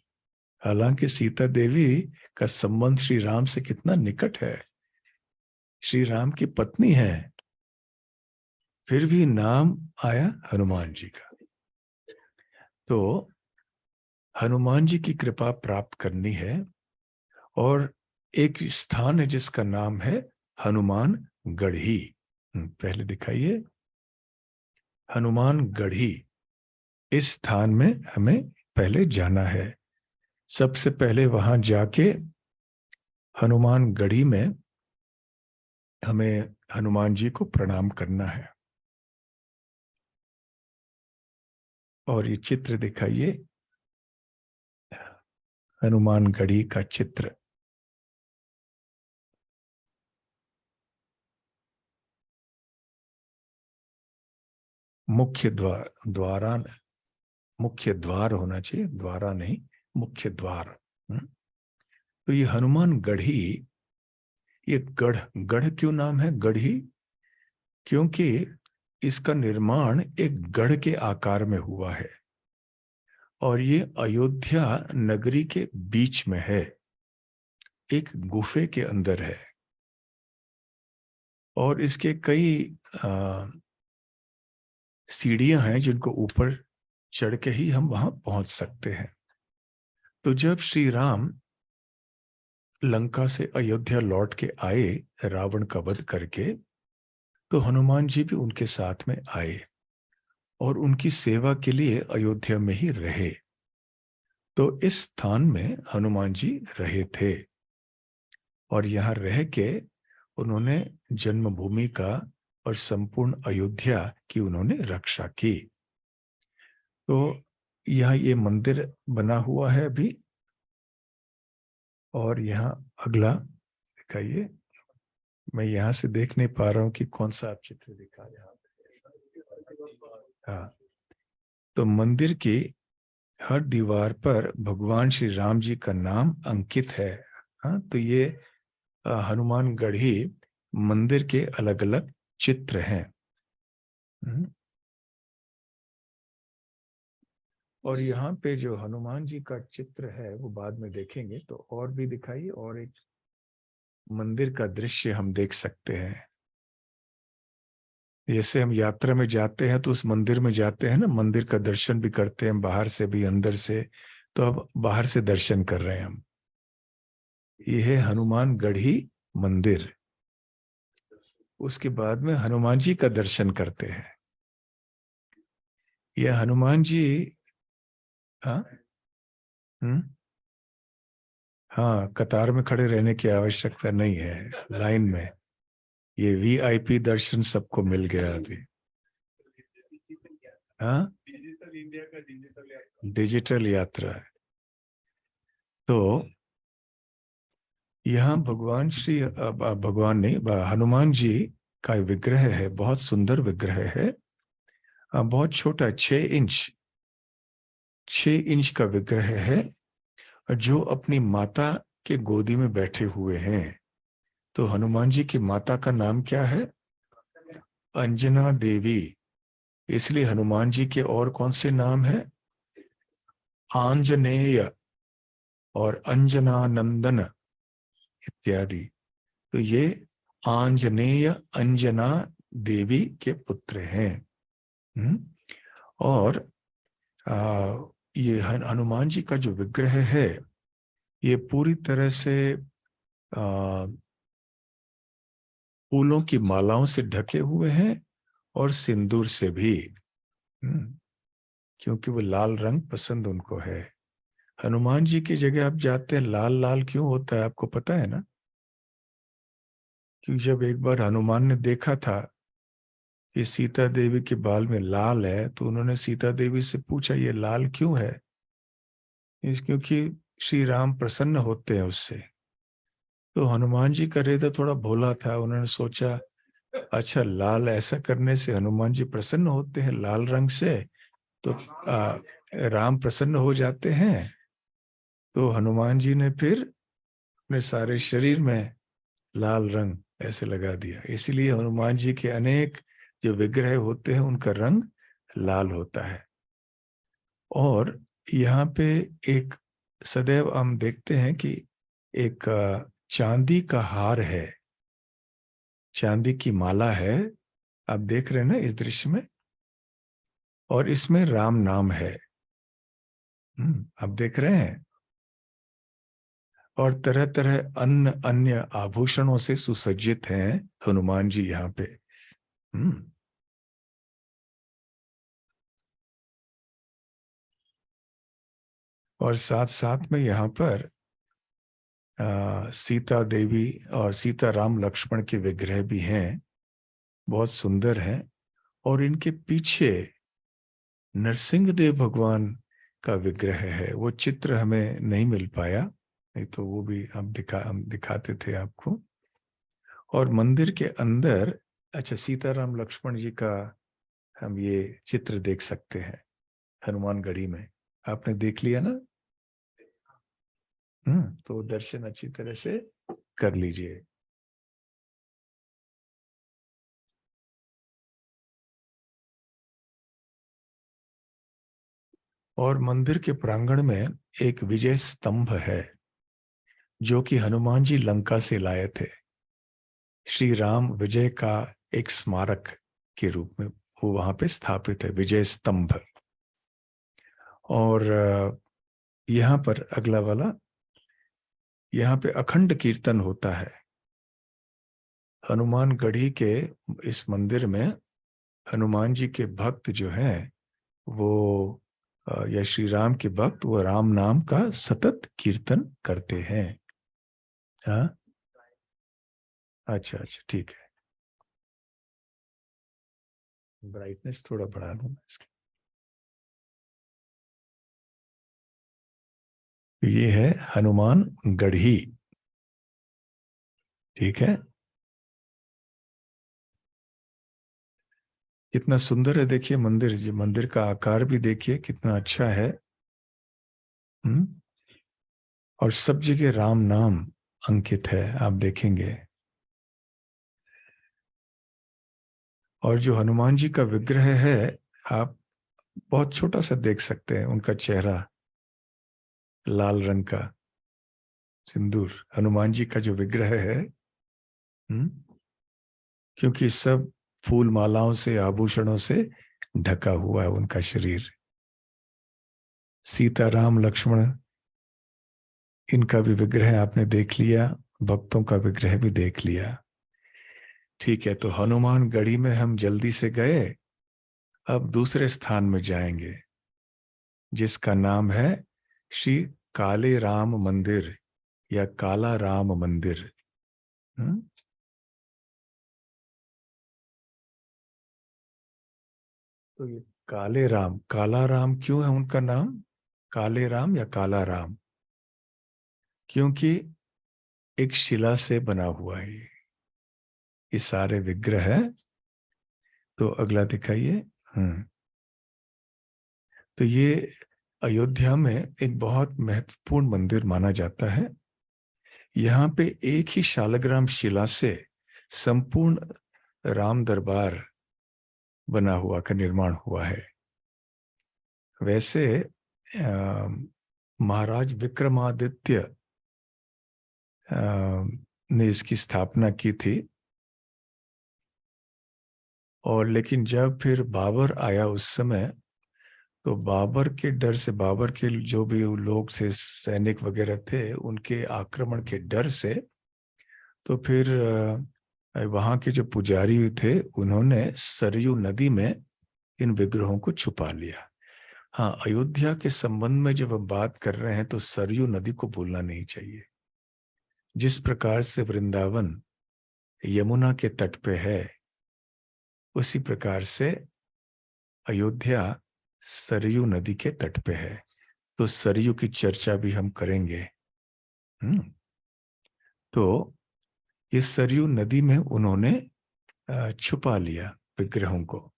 हालांकि सीता देवी का संबंध श्री राम से कितना निकट है, श्री राम की पत्नी है, फिर भी नाम आया हनुमान जी का। तो हनुमान जी की कृपा प्राप्त करनी है, और एक स्थान है जिसका नाम है हनुमान गढ़ी। पहले दिखाइए, हनुमान गढ़ी। इस स्थान में हमें पहले जाना है। सबसे पहले वहां जाके हनुमान गढ़ी में हमें हनुमान जी को प्रणाम करना है। और ये चित्र दिखाइए, हनुमान गढ़ी का चित्र। मुख्य द्वार, मुख्य द्वार होना चाहिए, द्वारा नहीं, मुख्य द्वार। तो ये हनुमान गढ़ी, ये गढ़, गढ़ क्यों नाम है गढ़ी? क्योंकि इसका निर्माण एक गढ़ के आकार में हुआ है, और ये अयोध्या नगरी के बीच में है, एक गुफे के अंदर है। और इसके कई सीढ़ियां हैं जिनको ऊपर चढ़ के ही हम वहां पहुंच सकते हैं। तो जब श्री राम लंका से अयोध्या लौट के आए रावण का वध करके, तो हनुमान जी भी उनके साथ में आए और उनकी सेवा के लिए अयोध्या में ही रहे। तो इस स्थान में हनुमान जी रहे थे, और यहाँ रह के उन्होंने जन्मभूमि का और संपूर्ण अयोध्या की उन्होंने रक्षा की। तो यहाँ ये मंदिर बना हुआ है अभी। और यहाँ अगला दिखाइए, मैं यहाँ से देख नहीं पा रहा हूँ कि कौन सा आप चित्र दिखा रहे हैं। हाँ, तो मंदिर की हर दीवार पर भगवान श्री राम जी का नाम अंकित है। हाँ, तो ये हनुमान गढ़ी मंदिर के अलग अलग चित्र हैं। और यहाँ पे जो हनुमान जी का चित्र है वो बाद में देखेंगे, तो और भी दिखाइए, और एक मंदिर का दृश्य हम देख सकते हैं। जैसे हम यात्रा में जाते हैं तो उस मंदिर में जाते हैं ना, मंदिर का दर्शन भी करते हैं, बाहर से भी अंदर से। तो अब बाहर से दर्शन कर रहे हैं हम। ये है हनुमान गढ़ी मंदिर। उसके बाद में हनुमान जी का दर्शन करते हैं। यह हनुमान जी, हाँ, हाँ, कतार में खड़े रहने की आवश्यकता नहीं है, लाइन में। ये वीआईपी दर्शन सबको मिल गया अभी। हाँ, डिजिटल यात्रा है। तो यहाँ भगवान श्री भगवान नहीं, हनुमान जी का विग्रह है, बहुत सुंदर विग्रह है। बहुत छोटा, 6 इंच, 6 इंच का विग्रह है, जो अपनी माता के गोदी में बैठे हुए हैं। तो हनुमान जी की माता का नाम क्या है? अंजना देवी। इसलिए हनुमान जी के और कौन से नाम है? आंजनेय और अंजना नंदन इत्यादि। तो ये आंजनेय अंजना देवी के पुत्र हैं। और ये हनुमान जी का जो विग्रह है ये पूरी तरह से फूलों की मालाओं से ढके हुए हैं और सिंदूर से भी। क्योंकि वो लाल रंग पसंद उनको है। हनुमान जी की जगह आप जाते हैं, लाल लाल क्यों होता है आपको पता है ना? क्योंकि जब एक बार हनुमान ने देखा था कि सीता देवी के बाल में लाल है, तो उन्होंने सीता देवी से पूछा ये लाल क्यों है? क्योंकि श्री राम प्रसन्न होते हैं उससे। तो हनुमान जी का हृदय थोड़ा भोला था, उन्होंने सोचा अच्छा लाल ऐसा करने से हनुमान जी प्रसन्न होते हैं लाल रंग से, तो राम प्रसन्न हो जाते हैं। तो हनुमान जी ने फिर अपने सारे शरीर में लाल रंग ऐसे लगा दिया। इसलिए हनुमान जी के अनेक जो विग्रह होते हैं उनका रंग लाल होता है। और यहाँ पे एक सदैव हम देखते हैं कि एक चांदी का हार है, चांदी की माला है, आप देख रहे हैं ना इस दृश्य में, और इसमें राम नाम है। आप देख रहे हैं। और तरह तरह अन्य अन्य आभूषणों से सुसज्जित हैं हनुमान जी यहाँ पे। हम्म और साथ साथ में यहाँ पर सीता देवी और सीता राम लक्ष्मण के विग्रह भी हैं, बहुत सुंदर हैं। और इनके पीछे नरसिंह देव भगवान का विग्रह है। वो चित्र हमें नहीं मिल पाया, नहीं तो वो भी हम दिखाते थे आपको। और मंदिर के अंदर अच्छा सीताराम लक्ष्मण जी का हम ये चित्र देख सकते हैं हनुमानगढ़ी में। आपने देख लिया ना? तो दर्शन अच्छी तरह से कर लीजिए। और मंदिर के प्रांगण में एक विजय स्तंभ है जो कि हनुमान जी लंका से लाए थे। श्री राम विजय का एक स्मारक के रूप में वो वहां पे स्थापित है, विजय स्तंभ। और यहाँ पर अगला वाला, यहाँ पे अखंड कीर्तन होता है। हनुमानगढ़ी के इस मंदिर में हनुमान जी के भक्त जो हैं वो या श्री राम के भक्त वो राम नाम का सतत कीर्तन करते हैं। हाँ, अच्छा अच्छा ठीक है। ब्राइटनेस थोड़ा बढ़ा दूं इसकी। ये है हनुमान गढ़ी, ठीक है। कितना सुंदर है देखिए मंदिर जी, मंदिर का आकार भी देखिए कितना अच्छा है। हम्म और सब जगह राम नाम अंकित है, आप देखेंगे। और जो हनुमान जी का विग्रह है, आप बहुत छोटा सा देख सकते हैं उनका चेहरा, लाल रंग का सिंदूर हनुमान जी का जो विग्रह है। हम्म क्योंकि सब फूल मालाओं से आभूषणों से ढका हुआ है उनका शरीर। सीता राम लक्ष्मण इनका भी विग्रह आपने देख लिया, भक्तों का विग्रह भी देख लिया। ठीक है, तो हनुमान गढ़ी में हम जल्दी से गए। अब दूसरे स्थान में जाएंगे जिसका नाम है श्री काले राम मंदिर या काला राम मंदिर। हम्म? तो ये काले राम, काला राम क्यों है उनका नाम, काले राम या काला राम? क्योंकि एक शिला से बना हुआ है ये सारे विग्रह है। तो अगला दिखाइए। हम्म तो ये अयोध्या में एक बहुत महत्वपूर्ण मंदिर माना जाता है। यहाँ पे एक ही शालग्राम शिला से संपूर्ण राम दरबार बना हुआ का निर्माण हुआ है। वैसे महाराज विक्रमादित्य ने इसकी स्थापना की थी। और लेकिन जब फिर बाबर आया उस समय, तो बाबर के डर से, बाबर के जो भी लोग से सैनिक वगैरह थे, उनके आक्रमण के डर से, तो फिर वहां के जो पुजारी थे उन्होंने सरयू नदी में इन विग्रहों को छुपा लिया। हाँ, अयोध्या के संबंध में जब हम बात कर रहे हैं तो सरयू नदी को भूलना नहीं चाहिए। जिस प्रकार से वृंदावन यमुना के तट पे है, उसी प्रकार से अयोध्या सरयू नदी के तट पे है। तो सरयू की चर्चा भी हम करेंगे। तो इस सरयू नदी में उन्होंने छुपा लिया विग्रहों को।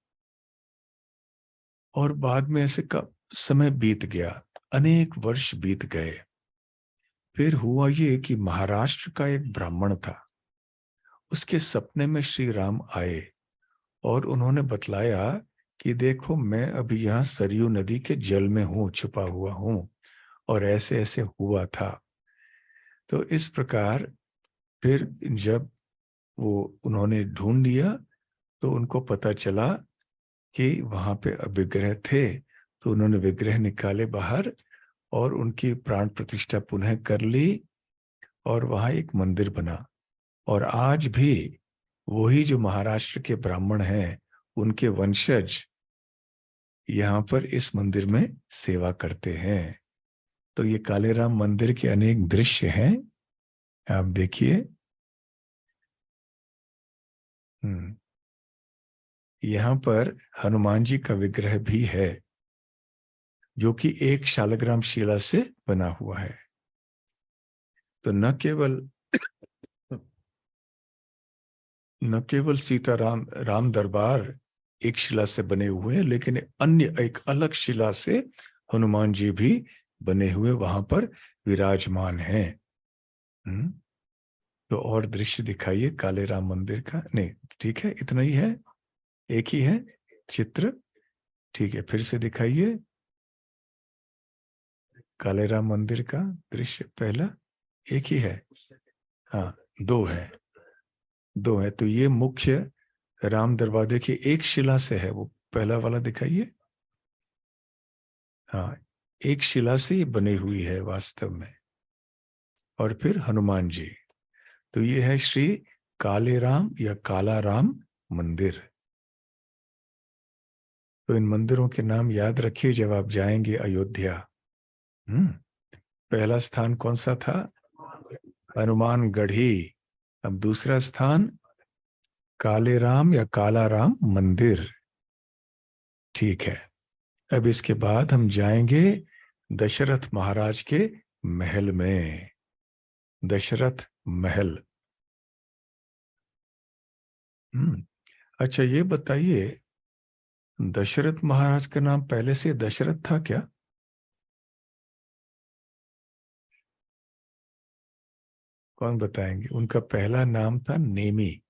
और बाद में ऐसे का समय बीत गया, अनेक वर्ष बीत गए। फिर हुआ ये कि महाराष्ट्र का एक ब्राह्मण था, उसके सपने में श्री राम आए और उन्होंने बतलाया कि देखो, मैं अभी यहाँ सरयू नदी के जल में हूं, छुपा हुआ हूं, और ऐसे ऐसे हुआ था। तो इस प्रकार फिर जब वो उन्होंने ढूंढ लिया तो उनको पता चला कि वहां पे विग्रह थे। तो उन्होंने विग्रह निकाले बाहर और उनकी प्राण प्रतिष्ठा पुनः कर ली, और वहां एक मंदिर बना। और आज भी वही जो महाराष्ट्र के ब्राह्मण हैं, उनके वंशज यहाँ पर इस मंदिर में सेवा करते हैं। तो ये कालेराम मंदिर के अनेक दृश्य हैं, आप देखिए। यहाँ पर हनुमान जी का विग्रह भी है, जो कि एक शालग्राम शिला से बना हुआ है। तो न केवल सीताराम राम दरबार एक शिला से बने हुए हैं, लेकिन अन्य एक अलग शिला से हनुमान जी भी बने हुए वहां पर विराजमान हैं। तो और दृश्य दिखाइए काले राम मंदिर का। नहीं, ठीक है, इतना ही है, एक ही है चित्र। ठीक है, फिर से दिखाइए काले राम मंदिर का दृश्य। पहला एक ही है, हाँ, दो है, दो है। तो ये मुख्य राम दरबार देखिए, एक शिला से है, वो पहला वाला दिखाइए। हाँ, एक शिला से ये बनी हुई है वास्तव में। और फिर हनुमान जी, तो ये है श्री काले राम या काला राम मंदिर। तो इन मंदिरों के नाम याद रखिए जब आप जाएंगे अयोध्या। पहला स्थान कौन सा था? हनुमान गढ़ी। अब दूसरा स्थान काले राम या काला राम मंदिर। ठीक है, अब इसके बाद हम जाएंगे दशरथ महाराज के महल में। दशरथ महल। अच्छा, ये बताइए, दशरथ महाराज का नाम पहले से दशरथ था क्या? कौन बताएंगे? उनका पहला नाम था नेमी।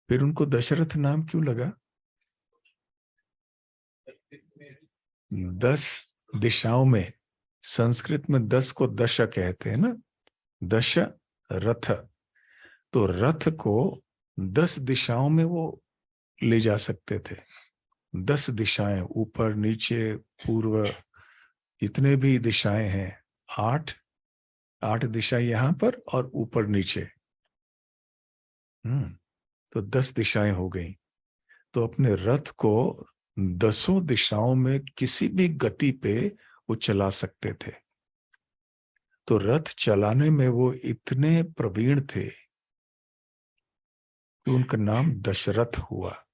फिर उनको दशरथ नाम क्यों लगा? 10 दिशाओं में, संस्कृत में 10 को दश कहते हैं ना, दश रथ। तो रथ को 10 दिशाओं में वो ले जा सकते थे। 10 दिशाएं, ऊपर नीचे पूर्व, जितने भी दिशाएं हैं, 8 8 दिशाएं यहां पर और ऊपर नीचे। तो 10 दिशाएं हो गई। तो अपने रथ को 10 दिशाओं में किसी भी गति पे वो चला सकते थे। तो रथ चलाने में वो इतने प्रवीण थे कि उनका नाम दशरथ हुआ।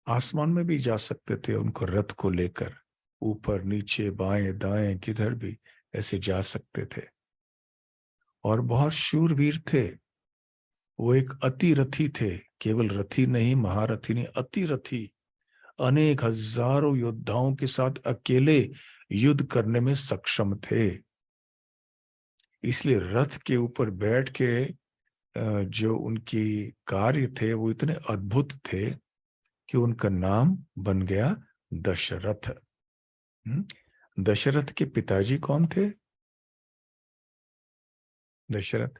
आसमान में भी जा सकते थे उनको रथ को लेकर, ऊपर नीचे बाएं दाएं किधर भी ऐसे जा सकते थे। और बहुत शूरवीर थे। वो एक अति रथी थे, केवल रथी नहीं, महारथी नहीं, अति रथी। अनेक हजारों योद्धाओं के साथ अकेले युद्ध करने में सक्षम थे। इसलिए रथ के ऊपर बैठ के जो उनकी कार्य थे वो इतने अद्भुत थे कि उनका नाम बन गया दशरथ। दशरथ के पिताजी कौन थे? दशरथ।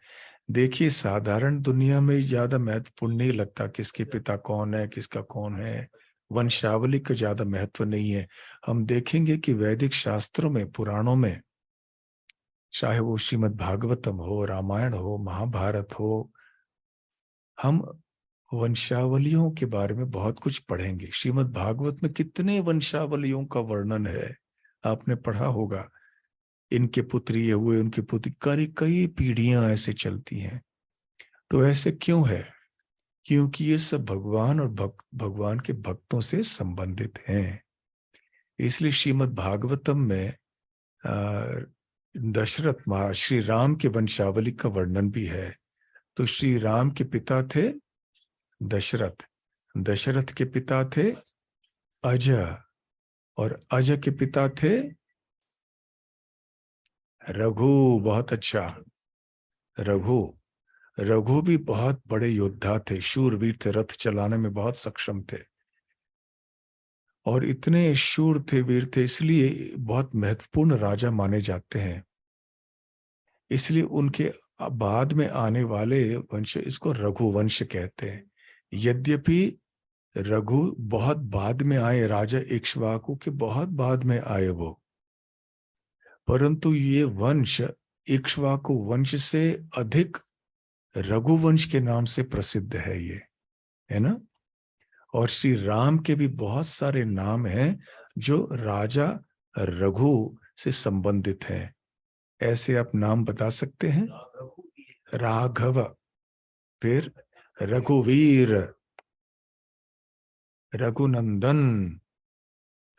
देखिए, साधारण दुनिया में ज्यादा महत्वपूर्ण नहीं लगता किसके पिता कौन है, किसका कौन है, वंशावली का ज्यादा महत्व नहीं है। हम देखेंगे कि वैदिक शास्त्रों में, पुराणों में, चाहे वो श्रीमद् भागवतम हो, रामायण हो, महाभारत हो, हम वंशावलियों के बारे में बहुत कुछ पढ़ेंगे। श्रीमद् भागवत में कितने वंशावलियों का वर्णन है, आपने पढ़ा होगा। इनके पुत्र ये हुए, उनके पुत्र, कई कई पीढ़ियां ऐसे चलती हैं। तो ऐसे क्यों है? क्योंकि ये सब भगवान और भगवान के भक्तों से संबंधित हैं। इसलिए श्रीमद् भागवतम में दशरथ श्री राम के वंशावली का वर्णन भी है। तो श्री राम के पिता थे दशरथ, दशरथ के पिता थे अज, और अज के पिता थे रघु। बहुत अच्छा। रघु, रघु भी बहुत बड़े योद्धा थे, शूरवीर थे, रथ चलाने में बहुत सक्षम थे, और इतने शूर थे, वीर थे, इसलिए बहुत महत्वपूर्ण राजा माने जाते हैं। इसलिए उनके बाद में आने वाले वंश, इसको रघुवंश कहते हैं। यद्यपि रघु बहुत बाद में आए, राजा इक्ष्वाकु के बहुत बाद में आए वो, परंतु ये वंश इक्ष्वाकु वंश से अधिक रघुवंश के नाम से प्रसिद्ध है ये, है ना। और श्री राम के भी बहुत सारे नाम हैं जो राजा रघु से संबंधित हैं। ऐसे आप नाम बता सकते हैं? राघव, फिर रघुवीर, रघुनंदन,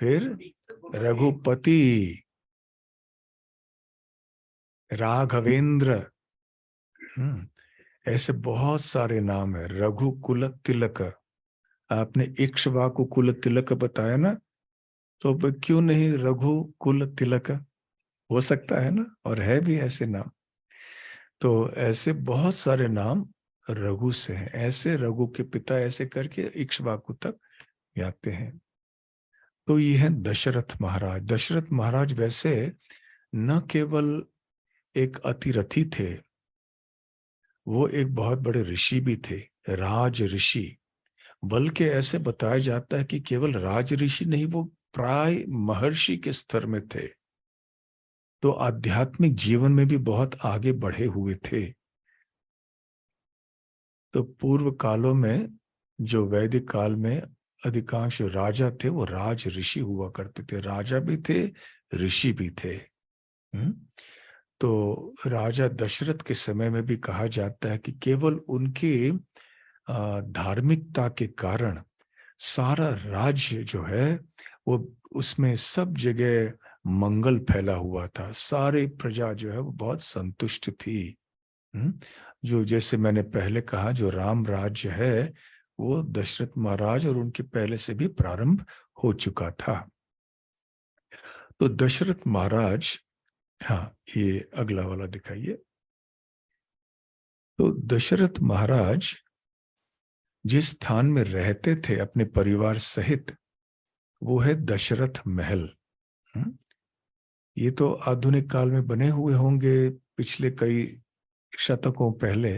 फिर रघुपति, राघवेंद्र। ऐसे बहुत सारे नाम है। रघु कुल तिलक, आपने इक्ष्वाकु कुल तिलक बताया ना, तो अब क्यों नहीं रघु कुल तिलक? हो सकता है ना, और है भी ऐसे नाम। तो ऐसे बहुत सारे नाम रघु से हैं। ऐसे रघु के पिता, ऐसे करके इक्ष्वाकु तक जाते हैं। तो ये है दशरथ महाराज। दशरथ महाराज वैसे न केवल एक अतिरथी थे, वो एक बहुत बड़े ऋषि भी थे, राज ऋषि। बल्कि ऐसे बताया जाता है कि केवल राज ऋषि नहीं, वो प्राय महर्षि के स्तर में थे। तो आध्यात्मिक जीवन में भी बहुत आगे बढ़े हुए थे। तो पूर्व कालों में, जो वैदिक काल में अधिकांश राजा थे, वो राज ऋषि हुआ करते थे। राजा भी थे, ऋषि भी थे। तो राजा दशरथ के समय में भी कहा जाता है कि केवल उनके धार्मिकता के कारण सारा राज्य जो है वो, उसमें सब जगह मंगल फैला हुआ था। सारे प्रजा जो है वो बहुत संतुष्ट थी। जो, जैसे मैंने पहले कहा, जो राम राज्य है वो दशरथ महाराज और उनके पहले से भी प्रारंभ हो चुका था। तो दशरथ महाराज, हाँ ये अगला वाला दिखाइए। तो दशरथ महाराज जिस स्थान में रहते थे अपने परिवार सहित, वो है दशरथ महल। ये तो आधुनिक काल में बने हुए होंगे, पिछले कई शतकों पहले,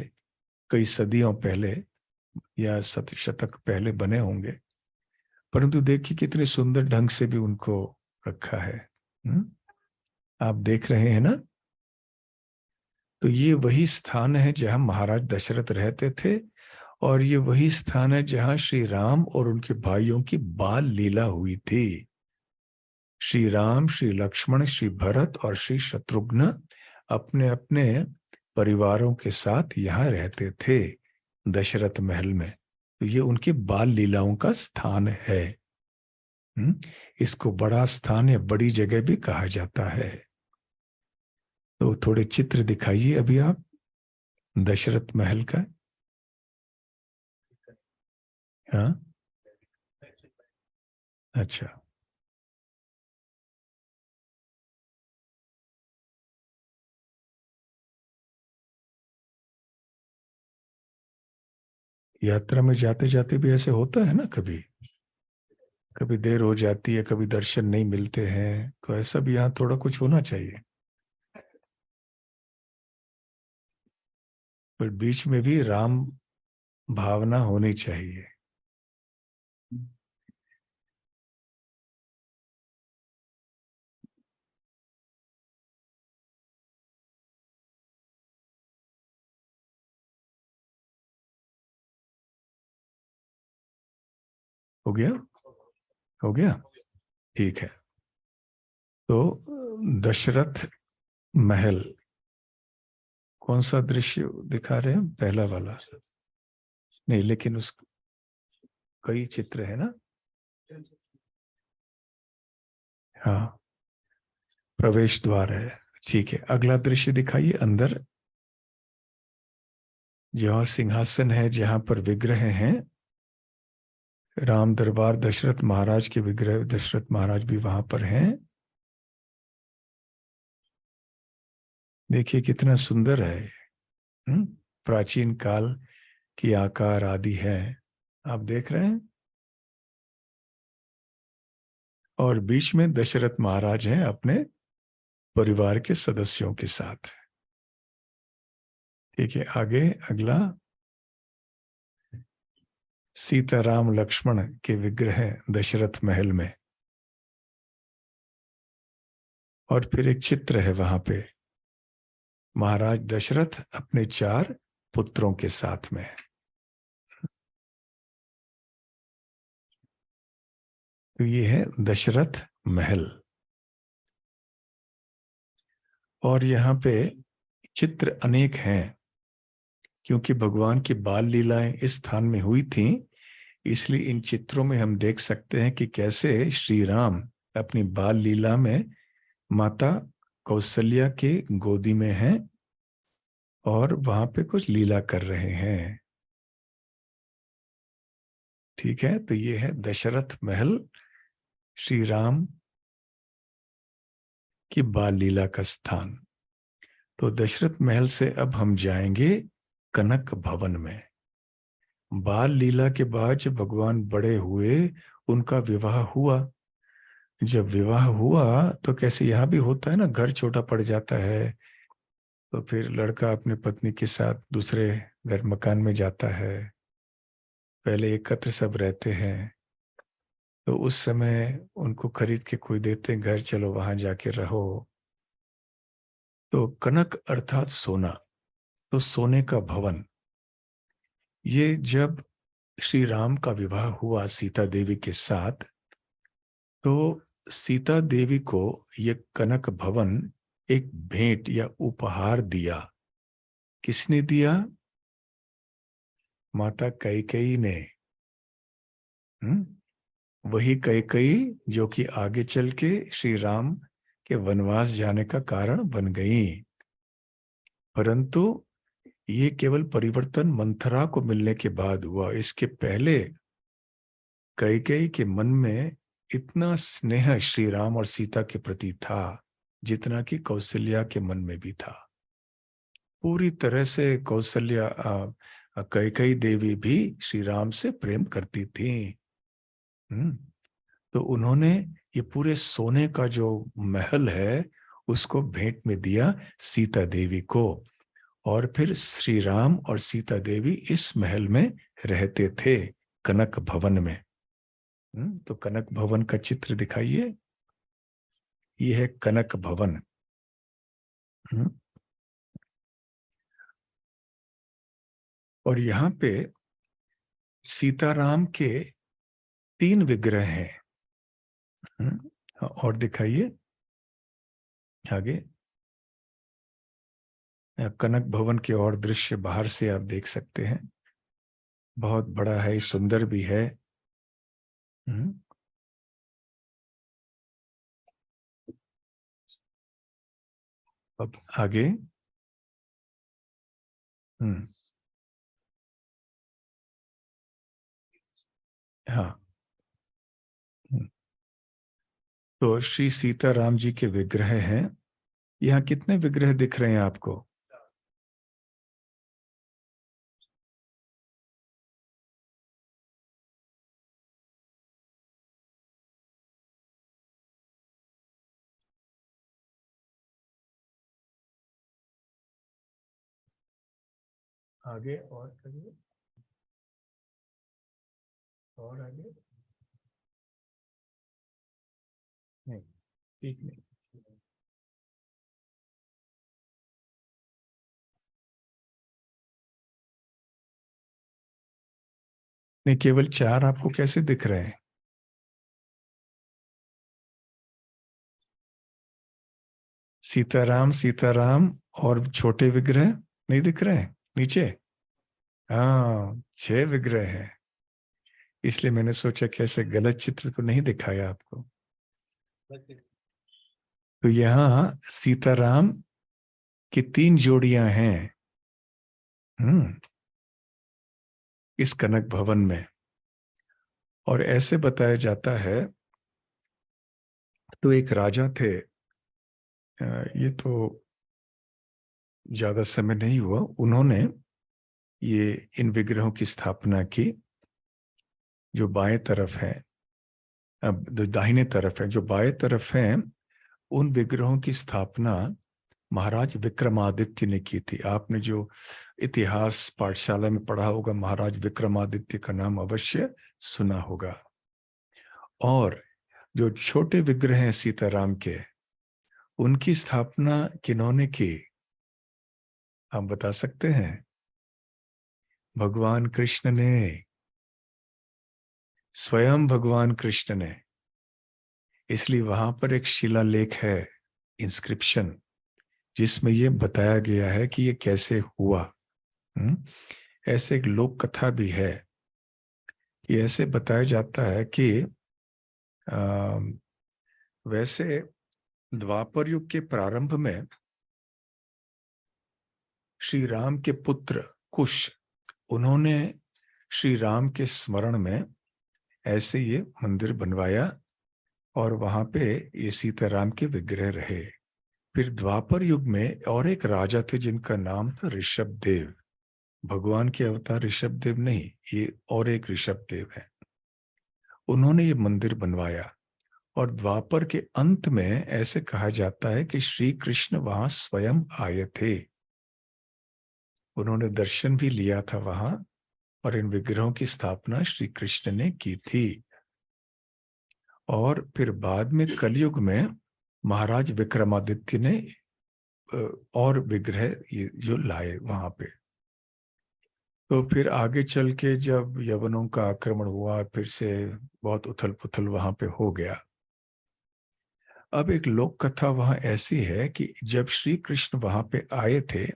कई सदियों पहले या शतक पहले बने होंगे। परंतु देखिए कितने सुंदर ढंग से भी उनको रखा है। आप देख रहे हैं ना। तो ये वही स्थान है जहां महाराज दशरथ रहते थे, और ये वही स्थान है जहां श्री राम और उनके भाइयों की बाल लीला हुई थी। श्री राम, श्री लक्ष्मण, श्री भरत और श्री शत्रुघ्न अपने अपने परिवारों के साथ यहाँ रहते थे दशरथ महल में। तो ये उनकी बाल लीलाओं का स्थान है। इसको बड़ा स्थान या बड़ी जगह भी कहा जाता है। तो थोड़े चित्र दिखाइए अभी आप दशरथ महल का। हाँ, अच्छा। यात्रा में जाते जाते भी ऐसे होता है ना, कभी कभी देर हो जाती है, कभी दर्शन नहीं मिलते हैं, तो ऐसा भी यहाँ थोड़ा कुछ होना चाहिए। पर बीच में भी राम भावना होनी चाहिए। हो गया? हो गया, ठीक है। तो दशरथ महल, कौन सा दृश्य दिखा रहे हैं? पहला वाला नहीं, लेकिन उस कई चित्र है ना। हाँ, प्रवेश द्वार है, ठीक है। अगला दृश्य दिखाइए, अंदर जहाँ सिंहासन है, जहां पर विग्रह हैं, राम दरबार, दशरथ महाराज के विग्रह, दशरथ महाराज भी वहां पर हैं। देखिए कितना सुंदर है। प्राचीन काल की आकार आदि है, आप देख रहे हैं। और बीच में दशरथ महाराज हैं अपने परिवार के सदस्यों के साथ। ठीक है, आगे अगला, सीताराम लक्ष्मण के विग्रह दशरथ महल में। और फिर एक चित्र है वहां पे, महाराज दशरथ अपने 4 पुत्रों के साथ में। तो ये है दशरथ महल। और यहाँ पे चित्र अनेक हैं, क्योंकि भगवान की बाल लीलाएं इस स्थान में हुई थीं, इसलिए इन चित्रों में हम देख सकते हैं कि कैसे श्री राम अपनी बाल लीला में माता कौशल्या के गोदी में हैं और वहां पे कुछ लीला कर रहे हैं। ठीक है, तो ये है दशरथ महल, श्री राम की बाल लीला का स्थान। तो दशरथ महल से अब हम जाएंगे कनक भवन में। बाल लीला के बाद जब भगवान बड़े हुए, उनका विवाह हुआ। जब विवाह हुआ तो कैसे यहाँ भी होता है ना, घर छोटा पड़ जाता है, तो फिर लड़का अपने पत्नी के साथ दूसरे घर मकान में जाता है। पहले एकत्र सब रहते हैं, तो उस समय उनको खरीद के कोई देते हैं घर, चलो वहां जाके रहो। तो कनक अर्थात सोना, तो सोने का भवन। ये जब श्री राम का विवाह हुआ सीता देवी के साथ, तो सीता देवी को ये कनक भवन एक भेंट या उपहार दिया। किसने दिया? माता कैकेयी ने। वही कैकेयी जो कि आगे चल के श्री राम के वनवास जाने का कारण बन गई। परंतु ये केवल परिवर्तन मंथरा को मिलने के बाद हुआ। इसके पहले कैकेयी के मन में इतना स्नेह श्री राम और सीता के प्रति था, जितना कि कौशल्या के मन में भी था। पूरी तरह से कौशल्या, कैकेयी देवी भी श्री राम से प्रेम करती थी। तो उन्होंने ये पूरे सोने का जो महल है, उसको भेंट में दिया सीता देवी को। और फिर श्री राम और सीता देवी इस महल में रहते थे, कनक भवन में। तो कनक भवन का चित्र दिखाइए, ये है कनक भवन। और यहाँ पे सीताराम के 3 विग्रह हैं। और दिखाइए आगे, कनक भवन के और दृश्य बाहर से आप देख सकते हैं। बहुत बड़ा है, सुंदर भी है। अब आगे, हाँ। तो श्री सीताराम जी के विग्रह हैं। यहाँ कितने विग्रह दिख रहे हैं आपको? आगे और करिए, और आगे नहीं, ठीक नहीं। नहीं, केवल 4 आपको कैसे दिख रहे हैं? सीताराम सीताराम और छोटे विग्रह नहीं दिख रहे हैं नीचे? हाँ, 6 विग्रह है। इसलिए मैंने सोचा कैसे गलत चित्र तो नहीं दिखाया आपको। तो यहाँ सीताराम की 3 जोड़ियां हैं इस कनक भवन में। और ऐसे बताया जाता है, तो एक राजा थे, ये तो ज्यादा समय नहीं हुआ, उन्होंने ये इन विग्रहों की स्थापना की। जो बाएं तरफ है, अब जो दाहिने तरफ है, जो बाएं तरफ है, उन विग्रहों की स्थापना महाराज विक्रमादित्य ने की थी। आपने जो इतिहास पाठशाला में पढ़ा होगा, महाराज विक्रमादित्य का नाम अवश्य सुना होगा। और जो छोटे विग्रह हैं सीताराम के, उनकी स्थापना किन्होंने की, आप बता सकते हैं? भगवान कृष्ण ने, स्वयं भगवान कृष्ण ने। इसलिए वहां पर एक शिलालेख है, इंस्क्रिप्शन, जिसमें यह बताया गया है कि ये कैसे हुआ। ऐसे एक लोक कथा भी है। ये ऐसे बताया जाता है कि वैसे द्वापर युग के प्रारंभ में श्री राम के पुत्र कुश, उन्होंने श्री राम के स्मरण में ऐसे ये मंदिर बनवाया और वहां पे ये सीताराम के विग्रह रहे। फिर द्वापर युग में और एक राजा थे जिनका नाम था ऋषभ देव। भगवान के अवतार ऋषभ देव नहीं, ये और एक ऋषभ देव है। उन्होंने ये मंदिर बनवाया और द्वापर के अंत में ऐसे कहा जाता है कि श्री कृष्ण वहां स्वयं आए थे। उन्होंने दर्शन भी लिया था वहां, और इन विग्रहों की स्थापना श्री कृष्ण ने की थी। और फिर बाद में कलयुग में महाराज विक्रमादित्य ने और विग्रह ये जो लाए वहां पे। तो फिर आगे चल के जब यवनों का आक्रमण हुआ, फिर से बहुत उथल पुथल वहां पे हो गया। अब एक लोक कथा वहां ऐसी है कि जब श्री कृष्ण वहां पे आए थे,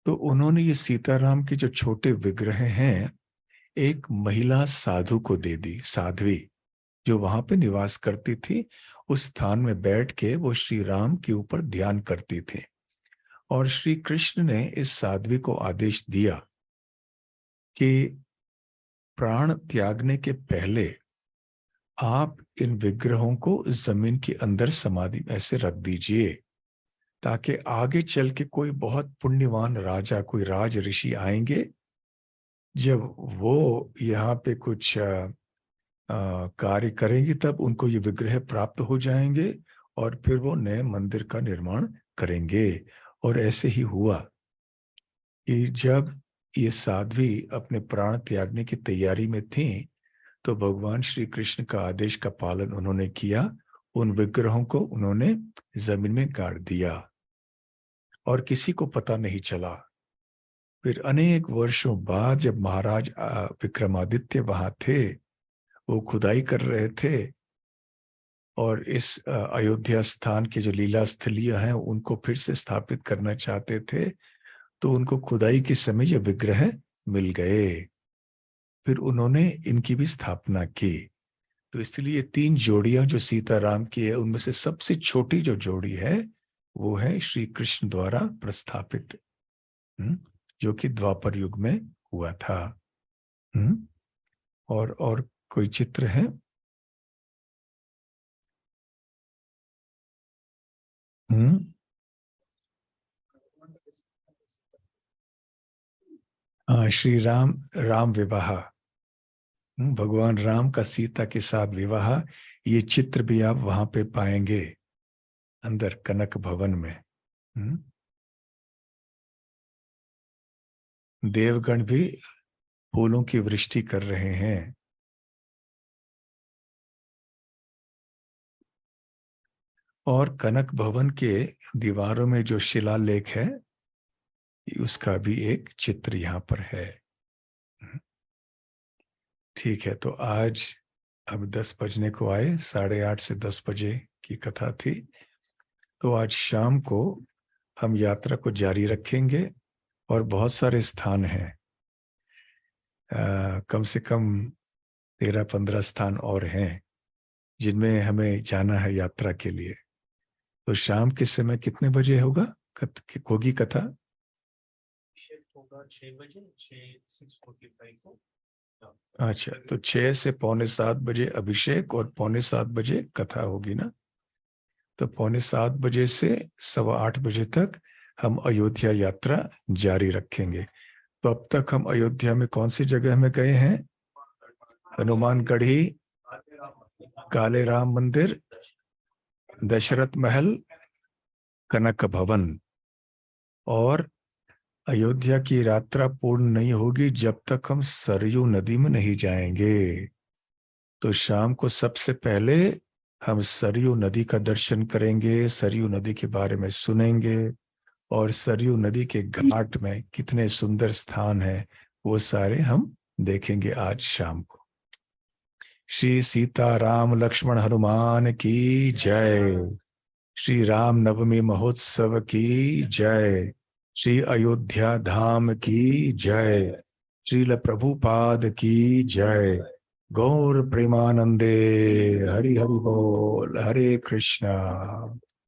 तो उन्होंने ये सीताराम के जो छोटे विग्रह हैं एक महिला साधु को दे दी। साध्वी जो वहां पे निवास करती थी, उस स्थान में बैठ के वो श्री राम के ऊपर ध्यान करती थी। और श्री कृष्ण ने इस साध्वी को आदेश दिया कि प्राण त्यागने के पहले आप इन विग्रहों को जमीन के अंदर समाधि ऐसे रख दीजिए, ताकि आगे चल के कोई बहुत पुण्यवान राजा, कोई राज ऋषि आएंगे, जब वो यहाँ पे कुछ कार्य करेंगे, तब उनको ये विग्रह प्राप्त हो जाएंगे और फिर वो नए मंदिर का निर्माण करेंगे। और ऐसे ही हुआ कि जब ये साध्वी अपने प्राण त्यागने की तैयारी में थी, तो भगवान श्री कृष्ण का आदेश का पालन उन्होंने किया। उन विग्रहों को उन्होंने जमीन में गाड़ दिया और किसी को पता नहीं चला। फिर अनेक वर्षों बाद जब महाराज विक्रमादित्य वहां थे, वो खुदाई कर रहे थे और इस अयोध्या स्थान के जो लीला स्थलीय हैं उनको फिर से स्थापित करना चाहते थे, तो उनको खुदाई के समय ये विग्रह मिल गए। फिर उन्होंने इनकी भी स्थापना की। तो इसलिए 3 जोड़ियां जो सीताराम की है, उनमें से सबसे छोटी जो जोड़ी है वो है श्री कृष्ण द्वारा प्रस्थापित, जो कि द्वापर युग में हुआ था। और कोई चित्र है? श्री राम, राम विवाह, भगवान राम का सीता के साथ विवाह, ये चित्र भी आप वहां पे पाएंगे अंदर कनक भवन में। देवगण भी फूलों की वृष्टि कर रहे हैं। और कनक भवन के दीवारों में जो शिलालेख है, उसका भी एक चित्र यहाँ पर है। ठीक है, तो आज अब 10 बजने को आए, 8:30 से 10 बजे की कथा थी। तो आज शाम को हम यात्रा को जारी रखेंगे और बहुत सारे स्थान हैं, कम से कम 13-15 स्थान और हैं जिनमें हमें जाना है यात्रा के लिए। तो शाम के समय कितने बजे होगा होगी कथा? होगा 6 बजे, 6:45 को। अच्छा, तो 6 से पौने 7 बजे अभिषेक और पौने 7 बजे कथा होगी ना। तो पौने 7 बजे से 8:15 बजे तक हम अयोध्या यात्रा जारी रखेंगे। तो अब तक हम अयोध्या में कौन सी जगह में गए हैं? हनुमानगढ़ी, काले राम मंदिर, दशरथ महल, कनक भवन। और अयोध्या की यात्रा पूर्ण नहीं होगी जब तक हम सरयू नदी में नहीं जाएंगे। तो शाम को सबसे पहले हम सरयू नदी का दर्शन करेंगे, सरयू नदी के बारे में सुनेंगे, और सरयू नदी के घाट में कितने सुंदर स्थान हैं वो सारे हम देखेंगे आज शाम को। श्री सीता राम लक्ष्मण हनुमान की जय। श्री राम नवमी महोत्सव की जय। श्री अयोध्या धाम की जय। श्रील प्रभुपाद की जय। गौर प्रेमानंदे। हरि हरि बोल। हरे कृष्णा।